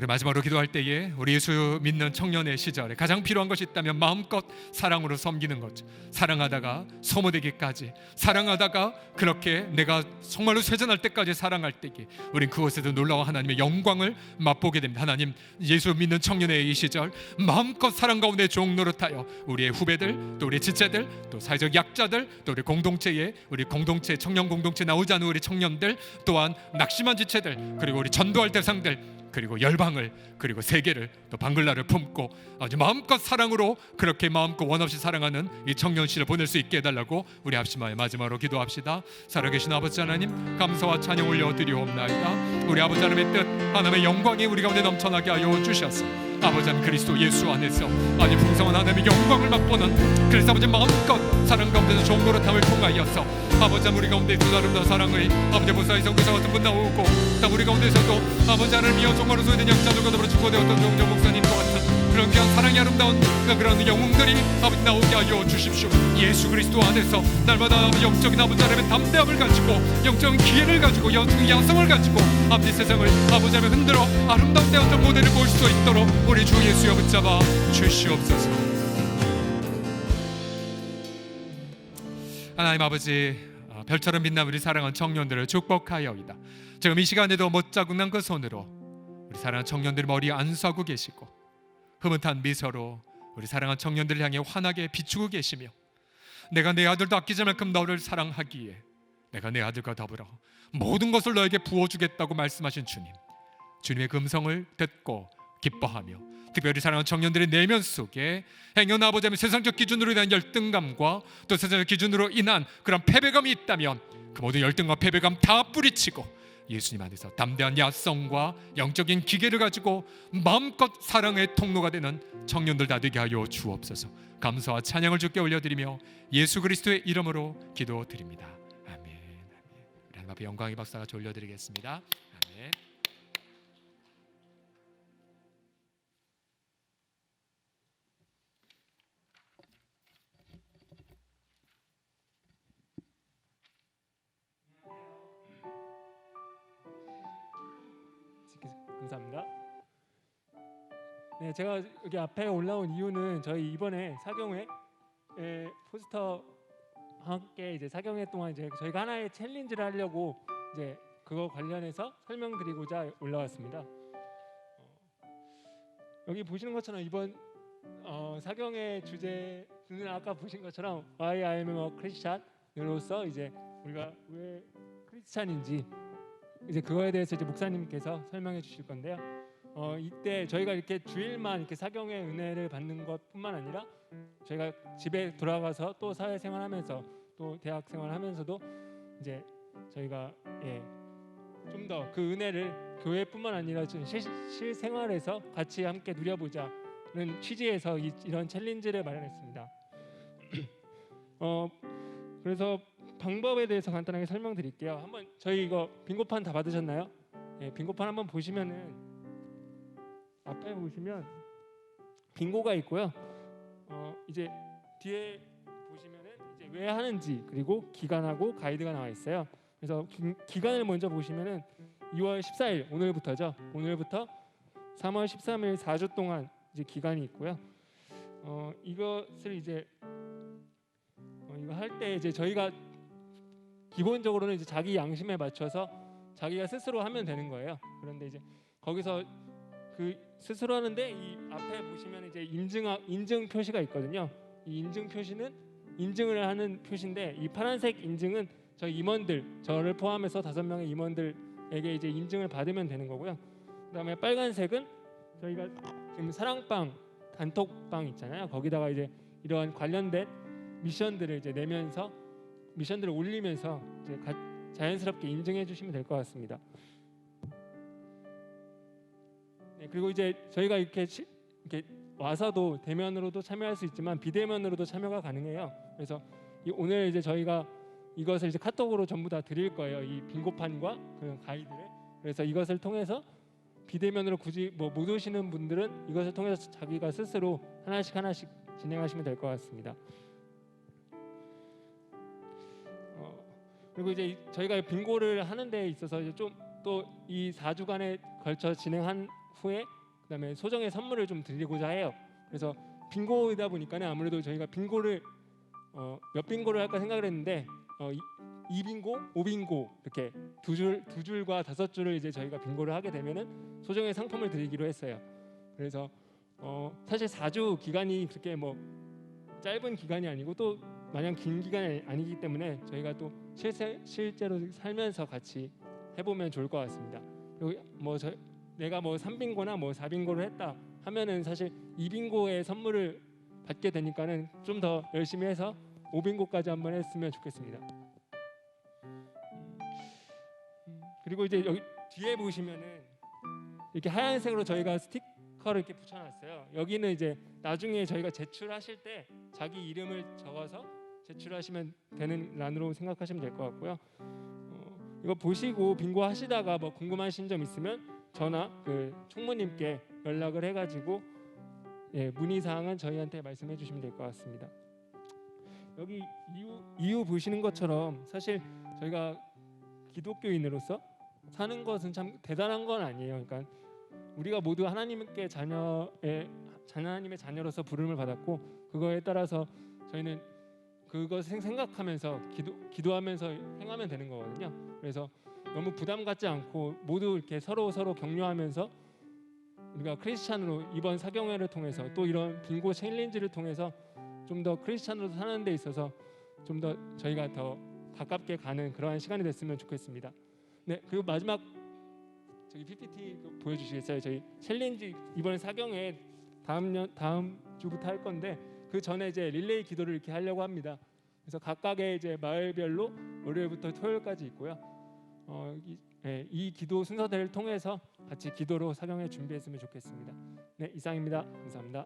마지막으로 기도할 때에 우리 예수 믿는 청년의 시절에 가장 필요한 것이 있다면 마음껏 사랑으로 섬기는 거죠. 사랑하다가 소모되기까지 사랑하다가 그렇게 내가 정말로 쇠잔할 때까지 사랑할 때에 우린 그곳에서 놀라운 하나님의 영광을 맛보게 됩니다. 하나님 예수 믿는 청년의 이 시절 마음껏 사랑 가운데 종노릇하여 우리의 후배들 또 우리 지체들 또 사회적 약자들 또 우리 공동체에 우리 공동체 청년 공동체 나오지 않은 우리 청년들 또한 낙심한 지체들 그리고 우리 전도할 대상들 그리고 열방을 그리고 세계를 또 방글라를 품고 아주 마음껏 사랑으로 그렇게 마음껏 원없이 사랑하는 이 청년 시를 보낼 수 있게 해달라고 우리 합심하여 마지막으로 기도합시다. 살아계신 아버지 하나님 감사와 찬양 올려드리옵나이다. 우리 아버지 하나님의 뜻 하나님의 영광이 우리 가운데 넘쳐나게 하여 주셨소. 아버지 하나님 그리스도 예수 안에서 아주 풍성한 하나님의 영광을 맛보는 그래서 아버지 마음껏 사랑 가운데서 좋은 노릇함을 통하여서 아버지 하나님 우리 가운데 그 아름다운 사랑의 아버지 보사의 성교사 같은 분 나오고 또 우리 가운데서도 아버지 하나님이여 정말로 소외된 약자들과 더불어 축복되었던 정정 목사님과 같은 그런 귀한 사랑이 아름다운 그런 영웅들이 아버지 나오게 하여 주십시오. 예수 그리스도 안에서 날마다 영적인 아버지 하나님의 담대함을 가지고 영적인 기회를 가지고 영적인 야성을 가지고 아버지 세상을 아버지 하나님 흔들어 아름다운 대어떤 모델을 보일 수 있도록 우리 주 예수여 붙잡아 주시옵소서. 하나님 아버지 별처럼 빛난 우리 사랑하는 청년들을 축복하여이다. 지금 이 시간에도 못자국난 그 손으로 우리 사랑하는 청년들 머리에 안수하고 계시고 흐뭇한 미소로 우리 사랑하는 청년들을 향해 환하게 비추고 계시며 내가 내 아들도 아끼지 만큼 너를 사랑하기에 내가 내 아들과 더불어 모든 것을 너에게 부어주겠다고 말씀하신 주님, 주님의 그 음성을 듣고 기뻐하며 특별히 사랑하는 청년들의 내면 속에 행여 아버지 하나님 세상적 기준으로 인한 열등감과 또 세상적 기준으로 인한 그런 패배감이 있다면 그 모든 열등과 패배감 다 뿌리치고 예수님 안에서 담대한 야성과 영적인 기계를 가지고 마음껏 사랑의 통로가 되는 청년들 다 되게 하여 주옵소서. 감사와 찬양을 주께 올려드리며 예수 그리스도의 이름으로 기도드립니다. 아멘. 우리 하나님 앞에 영광의 박수 같이 올려드리겠습니다. 아멘. 감사합니다. 네, 제가 여기 앞에 올라온 이유는 저희 이번에 사경회 포스터 함께 이제 사경회 동안 이제 저희가 하나의 챌린지를 하려고 이제 그거 관련해서 설명드리고자 올라왔습니다. 여기 보시는 것처럼 이번 사경회 주제는 아까 보신 것처럼 Why I am a Christian 크리스찬으로서 이제 우리가 왜 크리스찬인지 이제 그거에 대해서 이제 목사님께서 설명해 주실 건데요. 이때 저희가 이렇게 주일만 이렇게 사경의 은혜를 받는 것뿐만 아니라 저희가 집에 돌아가서 또 사회생활하면서 또 대학 생활하면서도 이제 저희가 좀 더 그 은혜를 교회뿐만 아니라 좀 실생활에서 같이 함께 누려보자는 취지에서 이런 챌린지를 마련했습니다. 그래서 방법에 대해서 간단하게 설명드릴게요. 한번 저희 이거 빙고판 다 받으셨나요? 빙고판 한번 보시면은 앞에 보시면 빙고가 있고요. 이제 뒤에 보시면은 이제 왜 하는지 그리고 기간하고 가이드가 나와 있어요. 그래서 기간을 먼저 보시면은 2월 14일 오늘부터죠. 오늘부터 3월 13일 4주 동안 이제 기간이 있고요. 이것을 이제 이거 할 때 이제 저희가 기본적으로는 이제 자기 양심에 맞춰서 자기가 스스로 하면 되는 거예요. 그런데 이제 거기서 그 스스로 하는데 이 앞에 보시면 이제 인증 표시가 있거든요. 이 인증 표시는 인증을 하는 표시인데 이 파란색 인증은 저희 임원들 저를 포함해서 5명의 임원들에게 이제 인증을 받으면 되는 거고요. 그다음에 빨간색은 저희가 지금 사랑방 단톡방 있잖아요. 거기다가 이제 이러한 관련된 미션들을 이제 내면서 미션들을 올리면서 이제 자연스럽게 인증해 주시면 될 것 같습니다. 네, 그리고 이제 저희가 이렇게 와서도 대면으로도 참여할 수 있지만 비대면으로도 참여가 가능해요. 그래서 오늘 이제 저희가 이것을 이제 카톡으로 전부 다 드릴 거예요. 이 빙고판과 그 가이드를. 그래서 이것을 통해서 비대면으로 굳이 뭐 못 오시는 분들은 이것을 통해서 자기가 스스로 하나씩 진행하시면 될 것 같습니다. 그리고 이제 저희가 빙고를 하는 데 있어서 이제 좀 또 이 4주간에 걸쳐 진행한 후에 그다음에 소정의 선물을 좀 드리고자 해요. 그래서 빙고이다 보니까는 아무래도 저희가 빙고를 몇 빙고를 할까 생각을 했는데 2빙고, 5빙고 이렇게 두 줄과 5줄을 이제 저희가 빙고를 하게 되면은 소정의 상품을 드리기로 했어요. 그래서 사실 4주 기간이 그렇게 뭐 짧은 기간이 아니고 또 마냥 긴 기간이 아니기 때문에 저희가 또 실제로 살면서 같이 해보면 좋을 것 같습니다. 그리고 내가 뭐 3빙고나 뭐 4빙고를 했다 하면은 사실 2빙고의 선물을 받게 되니까는 좀 더 열심히 해서 5빙고까지 한번 했으면 좋겠습니다. 그리고 이제 여기 뒤에 보시면은 이렇게 하얀색으로 저희가 스티커를 이렇게 붙여놨어요. 여기는 이제 나중에 저희가 제출하실 때 자기 이름을 적어서 제출하시면 되는 란으로 생각하시면 될 것 같고요. 이거 보시고 빙고 하시다가 뭐 궁금하신 점 있으면 저나 그 총무님께 연락을 해가지고 문의 사항은 저희한테 말씀해 주시면 될 것 같습니다. 여기 이유 보시는 것처럼 사실 저희가 기독교인으로서 사는 것은 참 대단한 건 아니에요. 그러니까 우리가 모두 하나님의 자녀로서 부름을 받았고 그거에 따라서 저희는 그것을 생각하면서 기도하면서 행하면 되는 거거든요. 그래서 너무 부담 갖지 않고 모두 이렇게 서로 격려하면서 우리가 크리스찬으로 이번 사경회를 통해서 또 이런 빙고 챌린지를 통해서 좀 더 크리스찬으로 사는 데 있어서 좀 더 저희가 더 가깝게 가는 그러한 시간이 됐으면 좋겠습니다. 네, 그리고 마지막 저기 PPT 보여주시겠어요? 저희 챌린지 이번 사경회 다음 주부터 할 건데 그 전에 이제 릴레이 기도를 이렇게 하려고 합니다. 그래서 각각의 이제 마을별로 월요일부터 토요일까지 있고요. 이 기도 순서들을 통해서 같이 기도로 사경회 준비했으면 좋겠습니다. 네, 이상입니다. 감사합니다.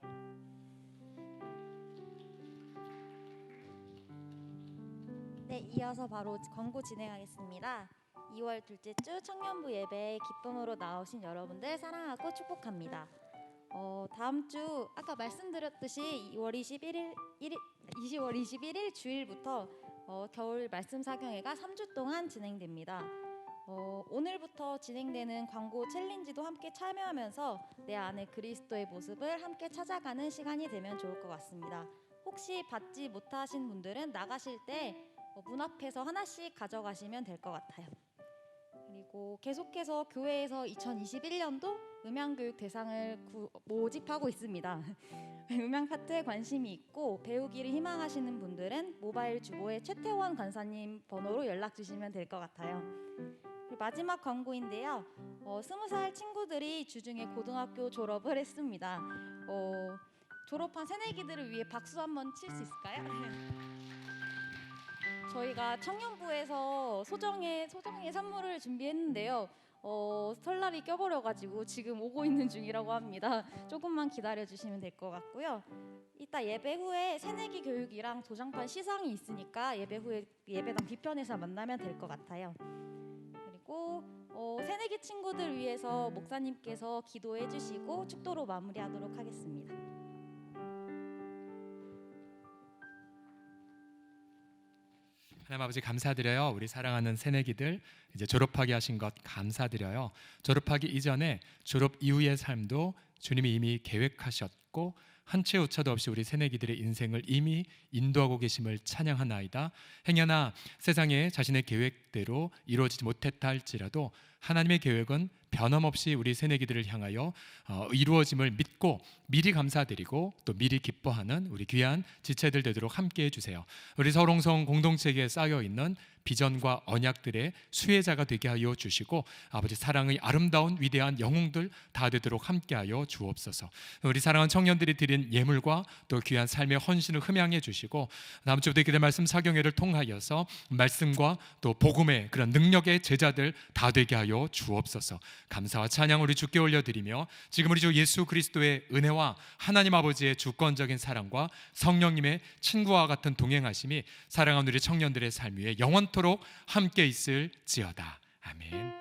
네, 이어서 바로 광고 진행하겠습니다. 2월 둘째 주 청년부 예배에 기쁨으로 나오신 여러분들 사랑하고 축복합니다. 다음 주 아까 말씀드렸듯이 2월 21일 주일부터 겨울 말씀 사경회가 3주 동안 진행됩니다. 오늘부터 진행되는 광고 챌린지도 함께 참여하면서 내 안에 그리스도의 모습을 함께 찾아가는 시간이 되면 좋을 것 같습니다. 혹시 받지 못하신 분들은 나가실 때 문 앞에서 하나씩 가져가시면 될 것 같아요. 그리고 계속해서 교회에서 2021년도 음향교육 대상을 모집하고 있습니다. 음향 파트에 관심이 있고 배우기를 희망하시는 분들은 모바일 주보에 최태원 간사님 번호로 연락 주시면 될 것 같아요. 그리고 마지막 광고인데요. 20살 친구들이 주중에 고등학교 졸업을 했습니다. 졸업한 새내기들을 위해 박수 한번 칠 수 있을까요? 저희가 청년부에서 소정의 선물을 준비했는데요. 설날이 껴버려가지고 지금 오고 있는 중이라고 합니다. 조금만 기다려주시면 될 것 같고요. 이따 예배 후에 새내기 교육이랑 도장판 시상이 있으니까 예배 후에 예배당 뒤편에서 만나면 될 것 같아요. 그리고 새내기 친구들 위해서 목사님께서 기도해 주시고 축도로 마무리하도록 하겠습니다. 하나님 아버지 감사드려요. 우리 사랑하는 새내기들 이제 졸업하게 하신 것 감사드려요. 졸업하기 이전에 졸업 이후의 삶도 주님이 이미 계획하셨고 한 채 오차도 없이 우리 새내기들의 인생을 이미 인도하고 계심을 찬양하나이다. 행여나 세상에 자신의 계획대로 이루어지지 못했다 할지라도 하나님의 계획은 변함없이 우리 새내기들을 향하여 이루어짐을 믿고 미리 감사드리고 또 미리 기뻐하는 우리 귀한 지체들 되도록 함께해 주세요. 우리 서롱성 공동체에 쌓여 있는 비전과 언약들의 수혜자가 되게 하여 주시고 아버지 사랑의 아름다운 위대한 영웅들 다 되도록 함께하여 주옵소서. 우리 사랑하는 청년들이 드린 예물과 또 귀한 삶의 헌신을 흠양해 주시고 다음 주부터 기대 말씀 사경회를 통하여서 말씀과 또 복음의 그런 능력의 제자들 다 되게 하여 주옵소서. 감사와 찬양 우리 주께 올려드리며 지금 우리 주 예수 그리스도의 은혜와 하나님 아버지의 주권적인 사랑과 성령님의 친구와 같은 동행하심이 사랑하는 우리 청년들의 삶 위에 영원토록 함께 있을지어다. 아멘.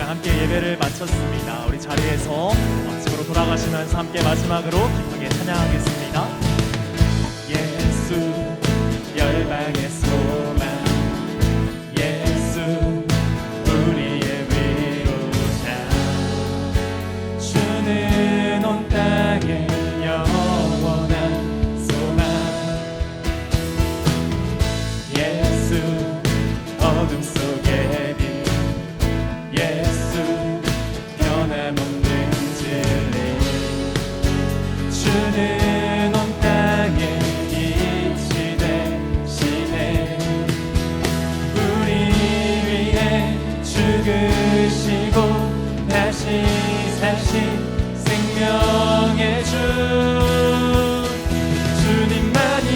함께 예배를 마쳤습니다. 우리 자리에서 집으로 돌아가시면서 함께 마지막으로 기쁘게 찬양하겠습니다. 예수 열방의 소망, 예수 우리의 위로자, 주는 온 땅의 영원한 소망, 예수 어둠 속의 빛, 예수 변함없는 진리, 주는 온 땅에 빛이 되시네. 우리 위해 죽으시고 다시 사신 생명의 주, 주님만이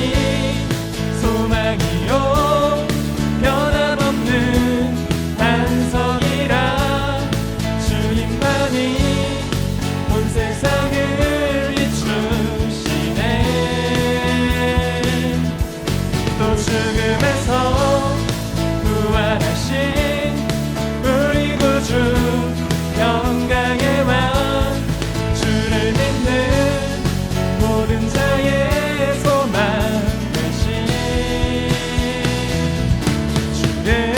소망이요 변함없는 반석이라, 주님만이 온 세상을 비추시네. 또 죽음에서 부활하신 우리 구주 영광의 왕, 주를 믿는 모든 자의 소망 되신 주를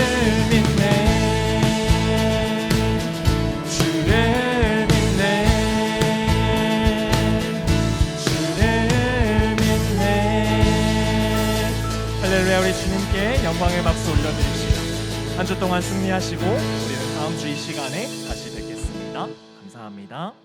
우리 주님께 영광의 박수 올려드립시다. 한 주 동안 승리하시고 우리는 다음 주 이 시간에 다시 뵙겠습니다. 감사합니다.